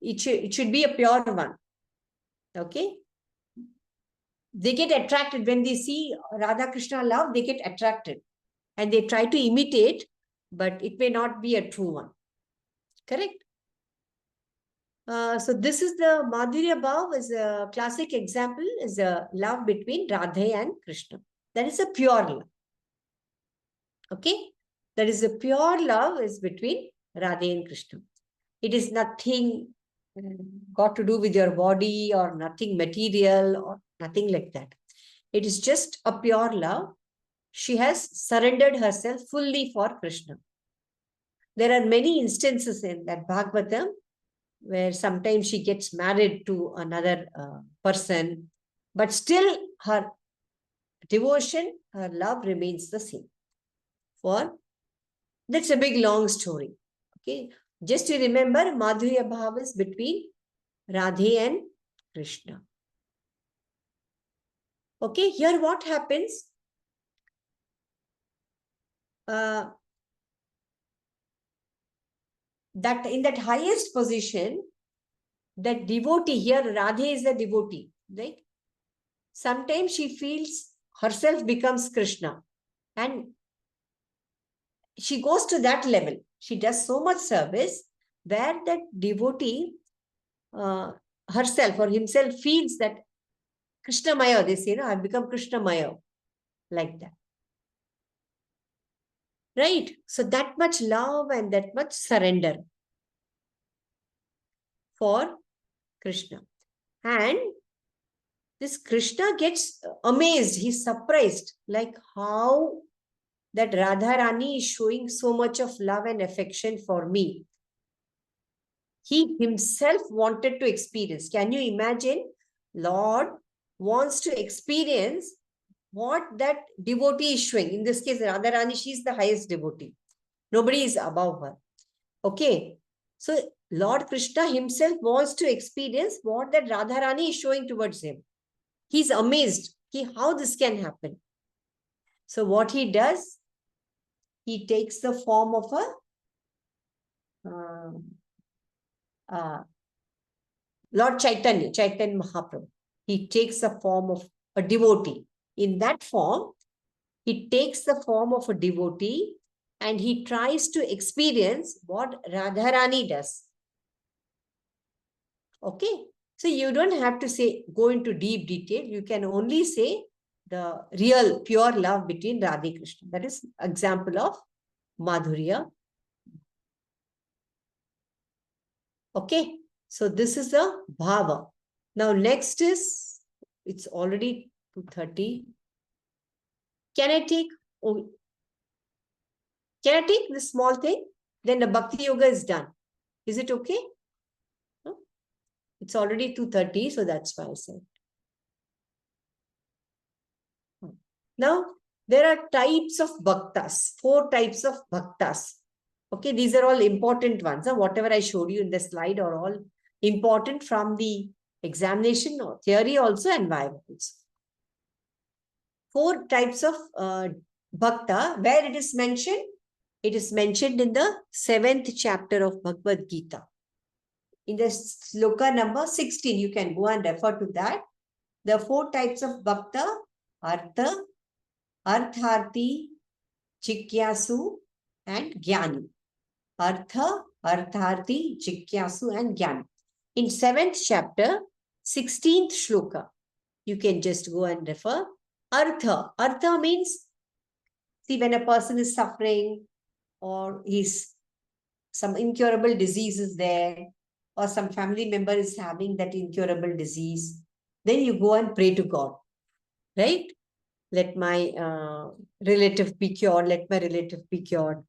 it should be a pure one. Okay. They get attracted when they see Radha Krishna love, they get attracted and they try to imitate, but it may not be a true one. Correct? So this is the Madhurya Bhav is a classic example, is a love between Radha and Krishna. That is a pure love. Okay? That is a pure love is between Radha and Krishna. It is nothing got to do with your body or nothing material or nothing like that. It is just a pure love. She has surrendered herself fully for Krishna. There are many instances in that Bhagavatam where sometimes she gets married to another person, but still her devotion, her love remains the same. That's a big long story. Okay, just to remember, Madhurya Bhav is between Radhe and Krishna. Okay, here what happens? That in that highest position, that devotee here, Radhe is the devotee, right? Sometimes she feels herself becomes Krishna and she goes to that level. She does so much service where that devotee herself or himself feels that Krishna Maya, they say, I've become Krishna Maya, like that. Right? So that much love and that much surrender for Krishna. And this Krishna gets amazed. He's surprised, like how that Radharani is showing so much of love and affection for me. He himself wanted to experience. Can you imagine? Lord wants to experience what that devotee is showing. In this case, Radharani, she is the highest devotee. Nobody is above her. Okay. So Lord Krishna himself wants to experience what that Radharani is showing towards him. He's amazed how this can happen. So what he does, he takes the form of a Lord Chaitanya Mahaprabhu. He takes the form of a devotee. In that form, he takes the form of a devotee and he tries to experience what Radharani does. Okay. So you don't have to go into deep detail. You can only say the real pure love between Radha and Krishna. That is example of Madhurya. Okay. So this is the Bhava. Now next is, it's already 2:30. Can I take this small thing? Then the Bhakti Yoga is done. Is it okay? No? It's already 2:30, so that's why I said. Now, there are types of bhaktas, 4 types of bhaktas. Okay, these are all important ones. Whatever I showed you in the slide are all important from the examination or theory also and Viva also. 4 types of bhakta, where it is mentioned in the 7th chapter of Bhagwad Geeta. In the sloka number 16, you can go and refer to that. The 4 types of bhakta, artha, artharthi, jikyasu, and jnani. Artha, artharthi, jikyasu, and jnani. In 7th chapter, 16th shloka, you can just go and refer. Artha. Artha means, see, when a person is suffering or some incurable disease is there, or some family member is having that incurable disease, then you go and pray to God, right? Let my relative be cured, let my relative be cured,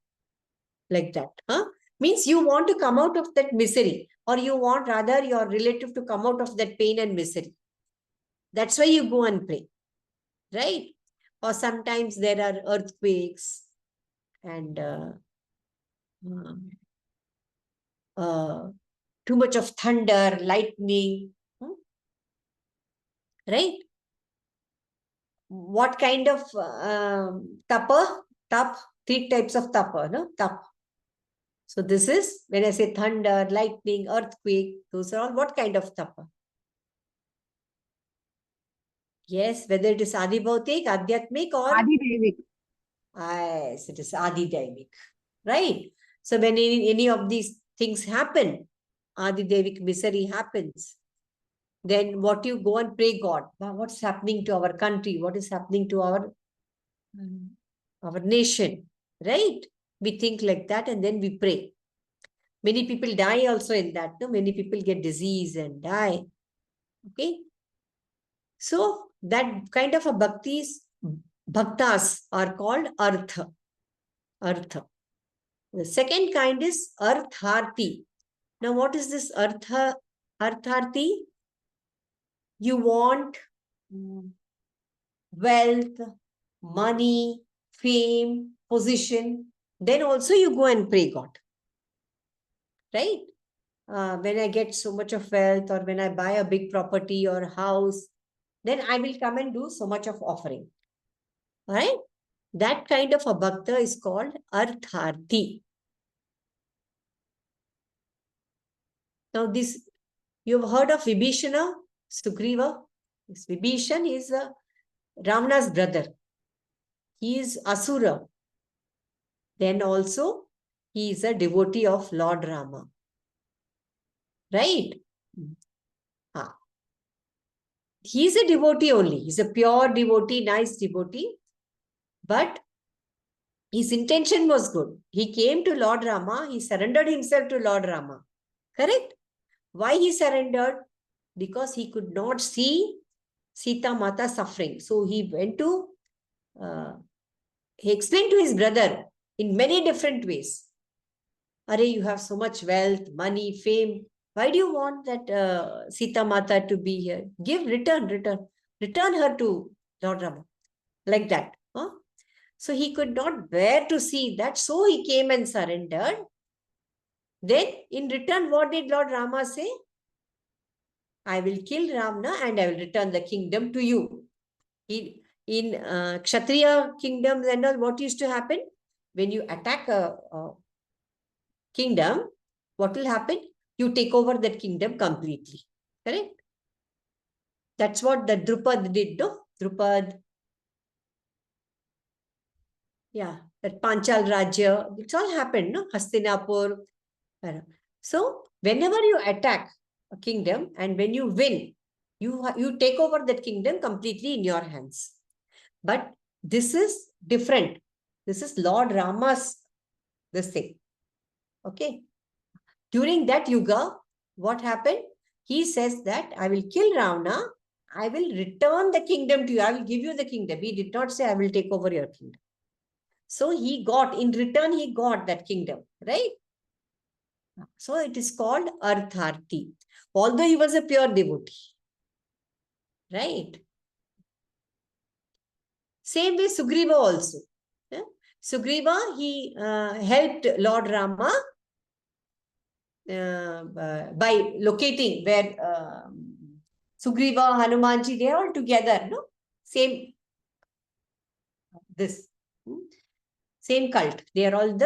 like that. Means you want to come out of that misery, or you want rather your relative to come out of that pain and misery. That's why you go and pray, right? Or sometimes there are earthquakes and too much of thunder, lightning, right? What kind of tapa? Tap, 3 types of tapa, no? Tap. So this is, when I say thunder, lightning, earthquake, those are all what kind of tapa? Yes, whether it is Adi Bhautik, Adhyatmik or? Adi Devik. Yes, it is Adi Devik, right? So when any of these things happen, Adi Devik misery happens, then what you go and pray God, what's happening to our country, what is happening to our nation, right? We think like that and then we pray. Many people die also in that, no? Many people get disease and die, okay? So that kind of a bhaktas are called artha. Artha. The second kind is artharthi. Now what is this artharthi? You want wealth, money, fame, position. Then also you go and pray God. Right? When I get so much of wealth or when I buy a big property or house, then I will come and do so much of offering. Right? That kind of a bhakta is called artharthi. Now this, you've heard of Vibhishana, Sugriva? Yes, Vibhishan is Ravana's brother. He is Asura. Then also, he is a devotee of Lord Rama. Right? He is a devotee only. He's a pure devotee, nice devotee. But his intention was good. He came to Lord Rama. He surrendered himself to Lord Rama. Correct? Why he surrendered? Because he could not see Sita Mata suffering. So he went to, he explained to his brother in many different ways. Are, you have so much wealth, money, fame. Why do you want that Sita Mata to be here? Return her to Lord Rama. Like that. Huh? So he could not bear to see that. So he came and surrendered. Then in return, what did Lord Rama say? I will kill Ravana and I will return the kingdom to you. In Kshatriya kingdoms and all, what used to happen? When you attack a kingdom, what will happen? You take over that kingdom completely. Correct? That's what the Drupad did, no? Drupad. Yeah, that Panchal Rajya. It's all happened, no? Hastinapur. So, whenever you attack a kingdom and when you win, you take over that kingdom completely in your hands. But this is different. This is Lord Rama's this thing. Okay. During that yuga, what happened? He says that I will kill Ravana. I will return the kingdom to you. I will give you the kingdom. He did not say I will take over your kingdom. So he got, in return, he got that kingdom, right? So it is called Artharthi. Although he was a pure devotee. Right? Same way Sugriva also. Yeah? Sugriva, he helped Lord Rama by locating where Sugriva, Hanumanji, they are all together, no? Same, this, same cult. They are all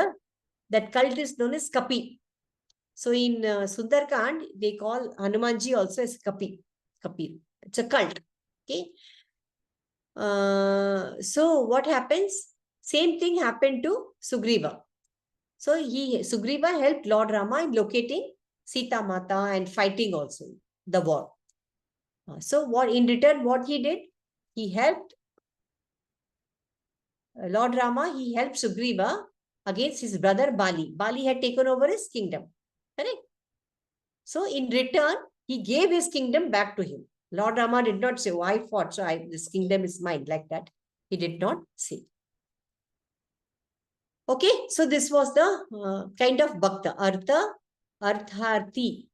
that cult is known as Kapi. So in Sundarkand, they call Hanumanji also as Kapi. Kapi. It's a cult. Okay. So what happens? Same thing happened to Sugriva. So Sugriva helped Lord Rama in locating Sita Mata and fighting also the war. So what in return, what he did? He helped Lord Rama, he helped Sugriva against his brother Bali. Bali had taken over his kingdom. Correct? So in return, he gave his kingdom back to him. Lord Rama did not say, oh, I fought, so this kingdom is mine, like that. He did not say. Okay, so this was the kind of bhakta, artha, artharthi,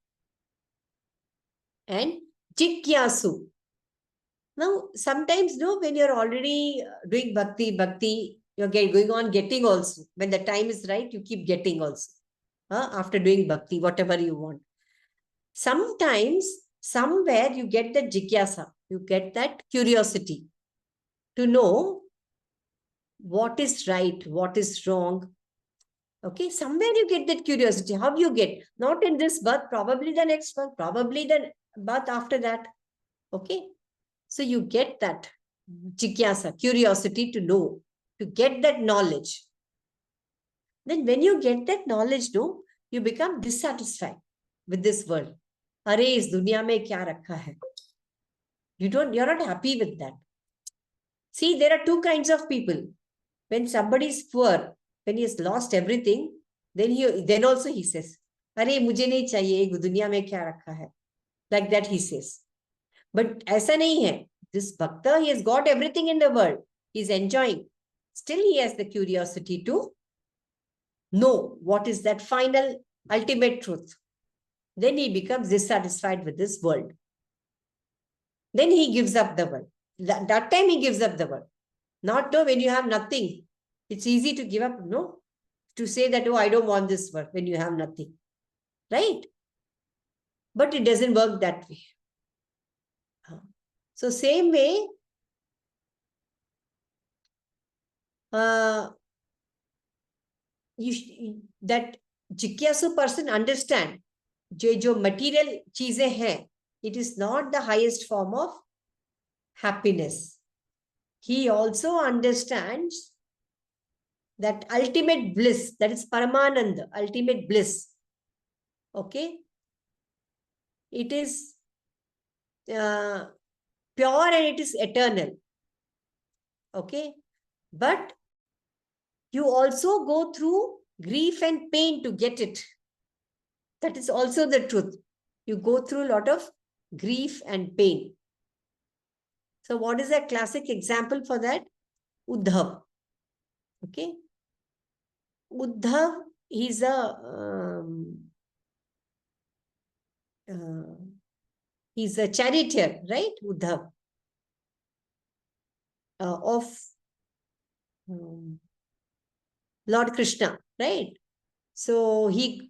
and jikyasu. Now, sometimes, no, when you're already doing bhakti, you're going on getting also. When the time is right, you keep getting also. After doing bhakti, whatever you want. Sometimes, somewhere you get the jigyasa, you get that curiosity to know what is right, what is wrong. Okay, somewhere you get that curiosity. How you get? Not in this birth, probably the next birth, probably the birth after that. Okay, so you get that jigyasa, curiosity to know, to get that knowledge. Then when you get that knowledge, no, you become dissatisfied with this world. Are is dunya mein kya rakha hai? You're not happy with that. See, there are two kinds of people. When somebody is poor, when he has lost everything, then also he says, "Are mujhe nahi chahiye, dunya mein kya rakha hai?" Like that he says. But aisa nahi hai. This bhakta, he has got everything in the world. He's enjoying. Still, he has the curiosity to know what is that final, ultimate truth. Then he becomes dissatisfied with this world. Then he gives up the world. That time he gives up the world. Not when you have nothing. It's easy to give up, no? To say that, oh, I don't want this world when you have nothing. Right? But it doesn't work that way. So same way, that jigyasu person understand जो material चीजें हैं, it is not the highest form of happiness. He also understands that ultimate bliss, that is Paramananda, ultimate bliss. Okay? It is pure and it is eternal. Okay? But you also go through grief and pain to get it. That is also the truth. You go through a lot of grief and pain. So what is a classic example for that? Uddhav. Okay? Uddhav, he's a charioteer, right? Uddhav. Of Lord Krishna, right? So they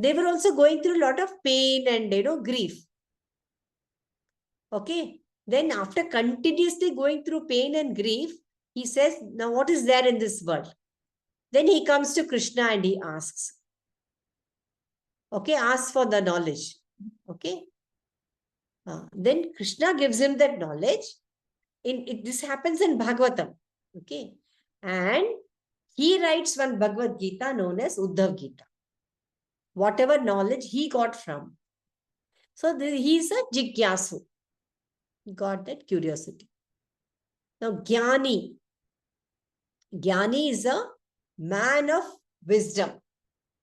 were also going through a lot of pain and grief. Okay. Then after continuously going through pain and grief, he says, now what is there in this world? Then he comes to Krishna and he asks. Okay, asks for the knowledge. Okay. Then Krishna gives him that knowledge. This happens in Bhagavatam. Okay. And he writes one Bhagavad Gita known as Uddhav Gita. Whatever knowledge he got from. So he's a jigyasu. He got that curiosity. Now, Jnani. Jnani is a man of wisdom.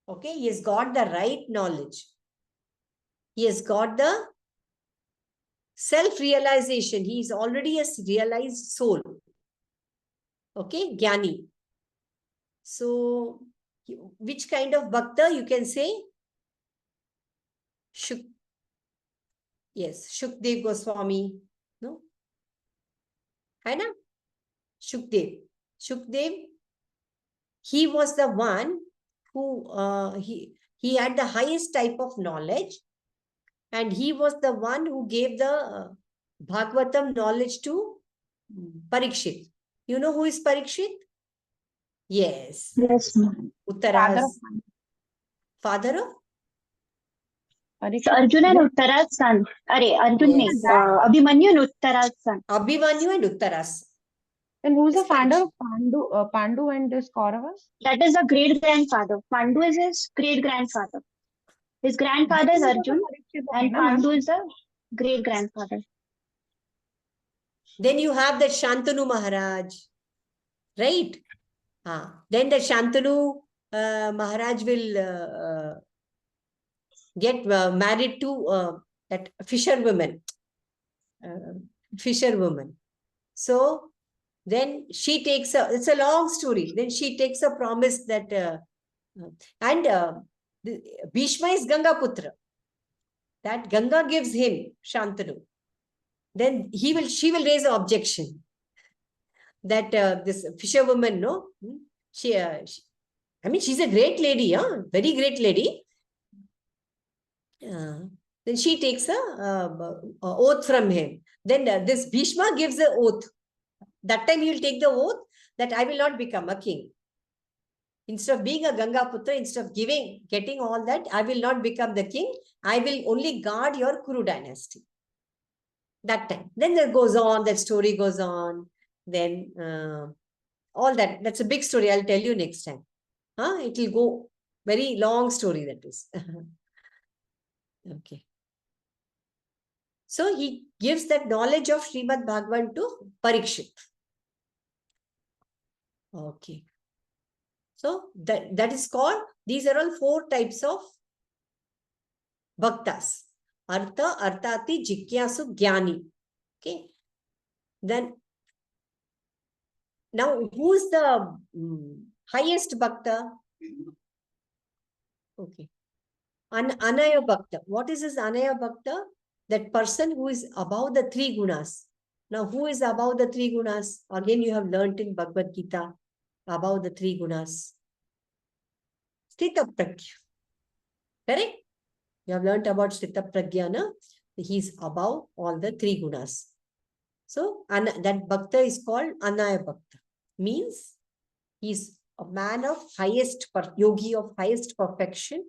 Okay, he has got the right knowledge. He has got the self-realization. He is already a realized soul. Okay, Jnani. So, which kind of bhakta you can say? Yes, Shukdev Goswami. No? Hai na? Shukdev. Shukdev, he was the one who, he had the highest type of knowledge, and he was the one who gave the Bhagavatam knowledge to Parikshit. You know who is Parikshit? Yes. Yes, ma'am. Uttara's father of? So Arjuna and Uttara's son. Arjuna, Yes. Abhimanyu and Uttara's son. Abhimanyu and Uttara's. Then who's the It's founder of Pandu and this Kauravas? That is a great grandfather. Pandu is his great grandfather. His grandfather is Arjun, and Pandu is the great grandfather. Then you have the Shantanu Maharaj, right? Then the Shantanu Maharaj will get married to that fisherwoman. So then she takes it's a long story. Then she takes a promise that, Bhishma is Ganga Putra. That Ganga gives him Shantanu. then she will raise an objection that this fisherwoman, no, I mean, she's a great lady, very great lady. Then she takes a oath from him. Then this Bhishma gives the oath. That time he will take the oath that I will not become a king. Instead of being a Ganga Putra, instead of getting all that, I will not become the king. I will only guard your Kuru dynasty. That time. Then that goes on, that story goes on. Then all that. That's a big story. I'll tell you next time. It will go very long story, that is. Okay. So he gives that knowledge of Srimad Bhagwan to Parikshit. Okay. So that is called, these are all 4 types of bhaktas. Artha, Arthati, Jikyasu, Jnani. Okay. Then, now who is the highest bhakta? Okay. Anaya bhakta. What is this Anaya bhakta? That person who is above the 3 gunas. Now, who is above the 3 gunas? Again, you have learnt in Bhagwad Gita about the 3 gunas. Sthita Prajna. Correct? You have learnt about Sthita Prajna, no? He's above all the 3 gunas. So, that bhakta is called Anaya bhakta. Means, he's a man of highest, yogi of highest perfection.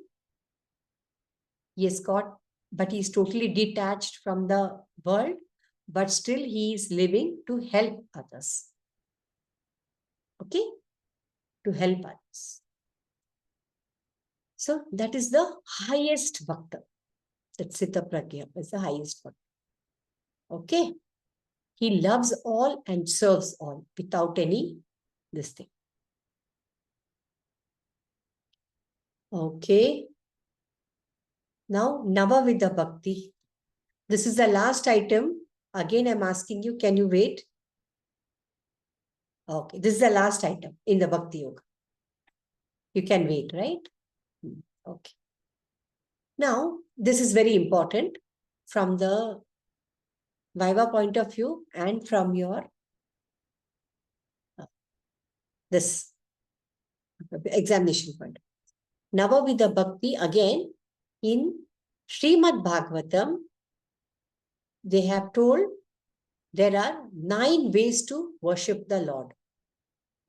He has got, but he's totally detached from the world, but still he is living to help others. Okay? To help others. So that is the highest bhakta. That Sthita Prajna is the highest bhakta. Okay? He loves all and serves all without any this thing. Okay. Now, Navavidha Bhakti. This is the last item. Again, I'm asking you, can you wait? Okay, this is the last item in the Bhakti Yoga. You can wait, right? Okay. Now, this is very important from the Viva point of view and from your this examination point. Navavidha Bhakti, again, in Srimad Bhagavatam, they have told there are 9 ways to worship the Lord.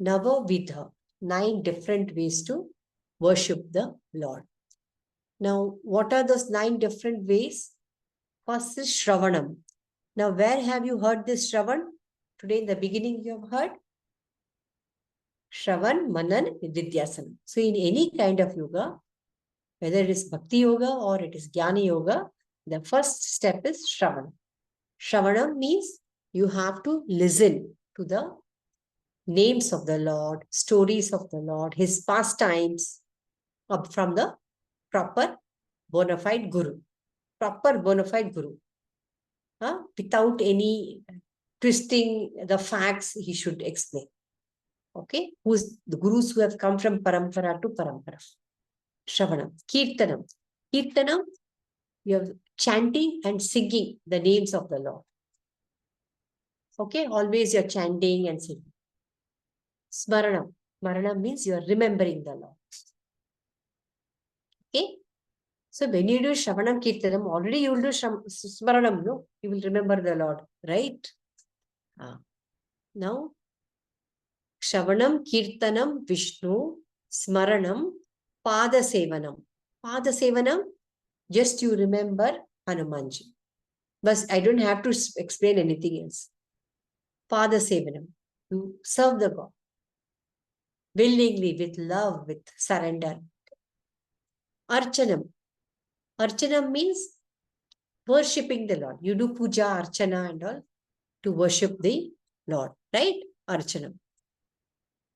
Navavidha, 9 different ways to worship the Lord. Now, what are those 9 different ways? First is Shravanam. Now, where have you heard this Shravan? Today in the beginning you have heard Shravan, Manan, Nididhyasana. So, in any kind of yoga, whether it is Bhakti Yoga or it is Jnana Yoga, the first step is Shravanam. Shravanam means you have to listen to the names of the Lord, stories of the Lord, his pastimes from the proper bona fide Guru. Proper bona fide Guru. Without any twisting the facts, he should explain. Okay? Who's the Gurus who have come from Parampara to Parampara. Shravanam. Kirtanam. Kirtanam, you have chanting and singing the names of the Lord. Okay? Always you're chanting and singing. Smaranam. Smaranam means you are remembering the Lord. Okay? So when you do Shravanam Kirtanam, already you will do Smaranam, no? You will remember the Lord, right? Now, Shravanam Kirtanam Vishnu Smaranam Pada Sevanam. Pada Sevanam, just you remember Hanumanji. But I don't have to explain anything else. Pada Sevanam. You serve the God. Willingly, with love, with surrender. Archanam. Archanam means worshipping the Lord. You do puja, archana and all to worship the Lord, right? Archanam.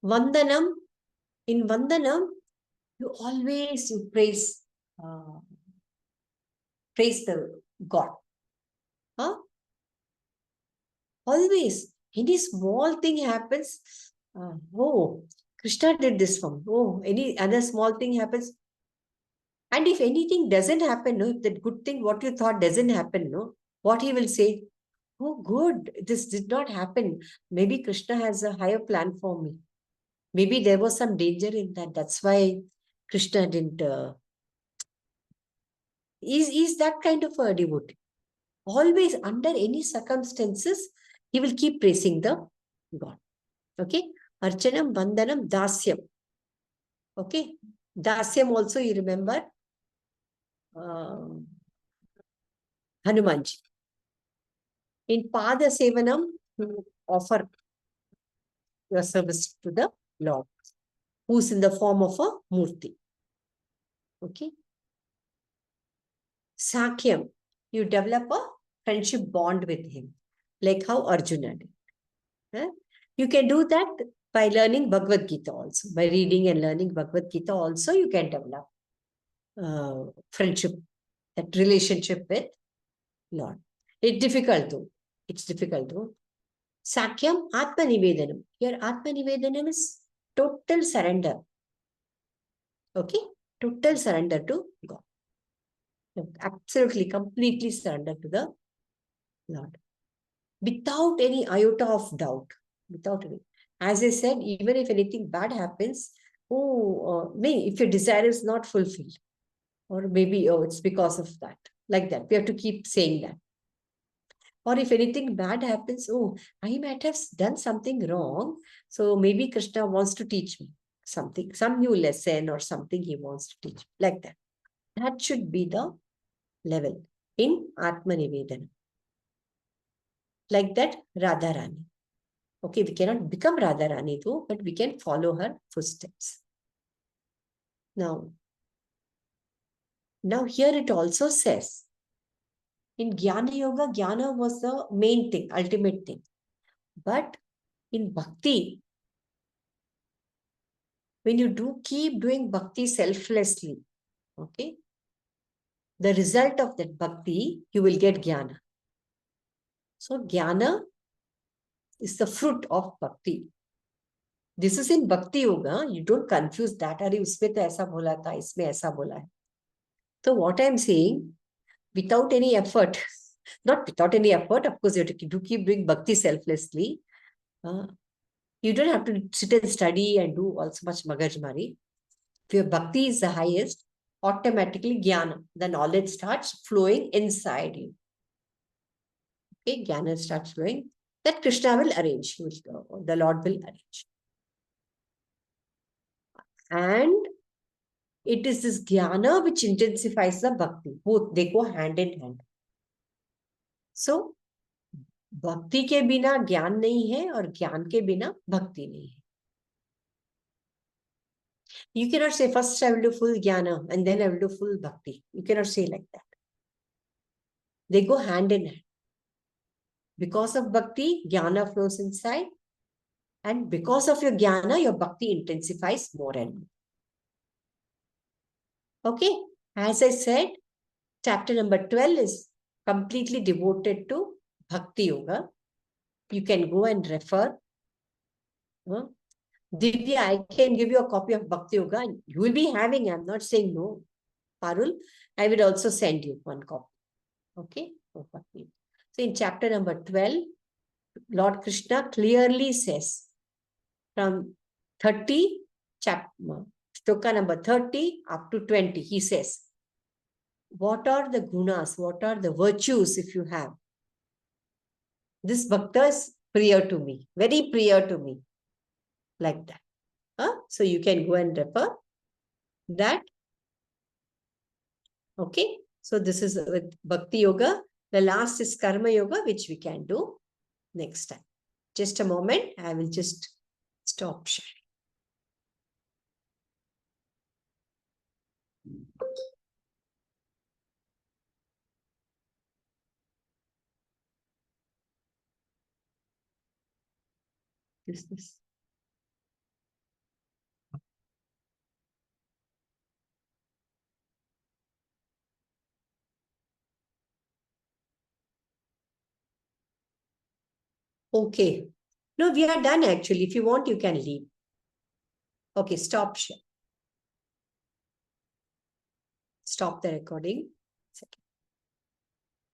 Vandanam. In Vandanam, you always praise the God. Always. Any small thing happens. Oh, Krishna did this for me. Oh, any other small thing happens. And if anything doesn't happen, no, if that good thing, what you thought doesn't happen, no, what he will say? oh, good, this did not happen. Maybe Krishna has a higher plan for me. Maybe there was some danger in that. That's why Krishna didn't. Is that kind of a devotee. Always, under any circumstances, he will keep praising the God. Okay. Archanam, Bandhanam, Dasyam. Okay. Dasyam also, you remember? Hanumanji. In Pada Sevanam, you offer your service to the Lord, who's in the form of a Murti. Okay. Sakyam, you develop a friendship bond with him, like how Arjuna did. You can do that by learning Bhagwad Gita also. By reading and learning Bhagwad Gita also, you can develop friendship, that relationship with Lord. It's difficult though. It's difficult though. Sakyam Atma Nivedanam. Here Atma Nivedanam is total surrender. Okay? Total surrender to God. Absolutely, completely surrender to the Lord. Without any iota of doubt. Without any. As I said, even if anything bad happens, if your desire is not fulfilled, or maybe, it's because of that. Like that. We have to keep saying that. Or if anything bad happens, I might have done something wrong. So maybe Krishna wants to teach me something, some new lesson or something he wants to teach. Like that. That should be the level in Atma Nivedana. Like that, Radharani. Okay, we cannot become Radharani though, but we can follow her footsteps. Now here it also says, in Jnana Yoga, Jnana was the main thing, ultimate thing. But in Bhakti, when you keep doing Bhakti selflessly, okay, the result of that Bhakti, you will get Jnana. So Jnana is the fruit of Bhakti. This is in Bhakti Yoga. You don't confuse that. Arey, usme to aisa bola tha, isme aisa bola hai. So what I'm saying, without any effort, not without any effort, of course, you have to keep doing Bhakti selflessly. You don't have to sit and study and do all so much magajmari. If your Bhakti is the highest, automatically Jnana, the knowledge starts flowing inside you. Okay, Jnana starts flowing. That Krishna will arrange. The Lord will arrange. And it is this Jnana which intensifies the Bhakti. Both, they go hand in hand. So, Bhakti के बिना ज्ञान नहीं है और ज्ञान के बिना भक्ति नहीं है. You cannot say first I will do full jnana and then I will do full bhakti. You cannot say like that. They go hand in hand. Because of bhakti, jnana flows inside. And because of your jnana, your bhakti intensifies more and more. Okay. As I said, chapter number 12 is completely devoted to Bhakti Yoga. You can go and refer. Divya, I can give you a copy of Bhakti Yoga and you will be having, I'm not saying no. Parul, I will also send you one copy. Okay. So in chapter number 12, Lord Krishna clearly says from 30, shloka number 30 up to 20, he says, what are the gunas, what are the virtues if you have? This bhakta is priya to me, very priya to me. Like that. So you can go and refer that. Okay. So this is with Bhakti Yoga. The last is Karma Yoga, which we can do next time. Just a moment. I will just stop sharing. This. Okay. No, we are done actually. If you want, you can leave. Okay, stop share. Stop the recording. Second.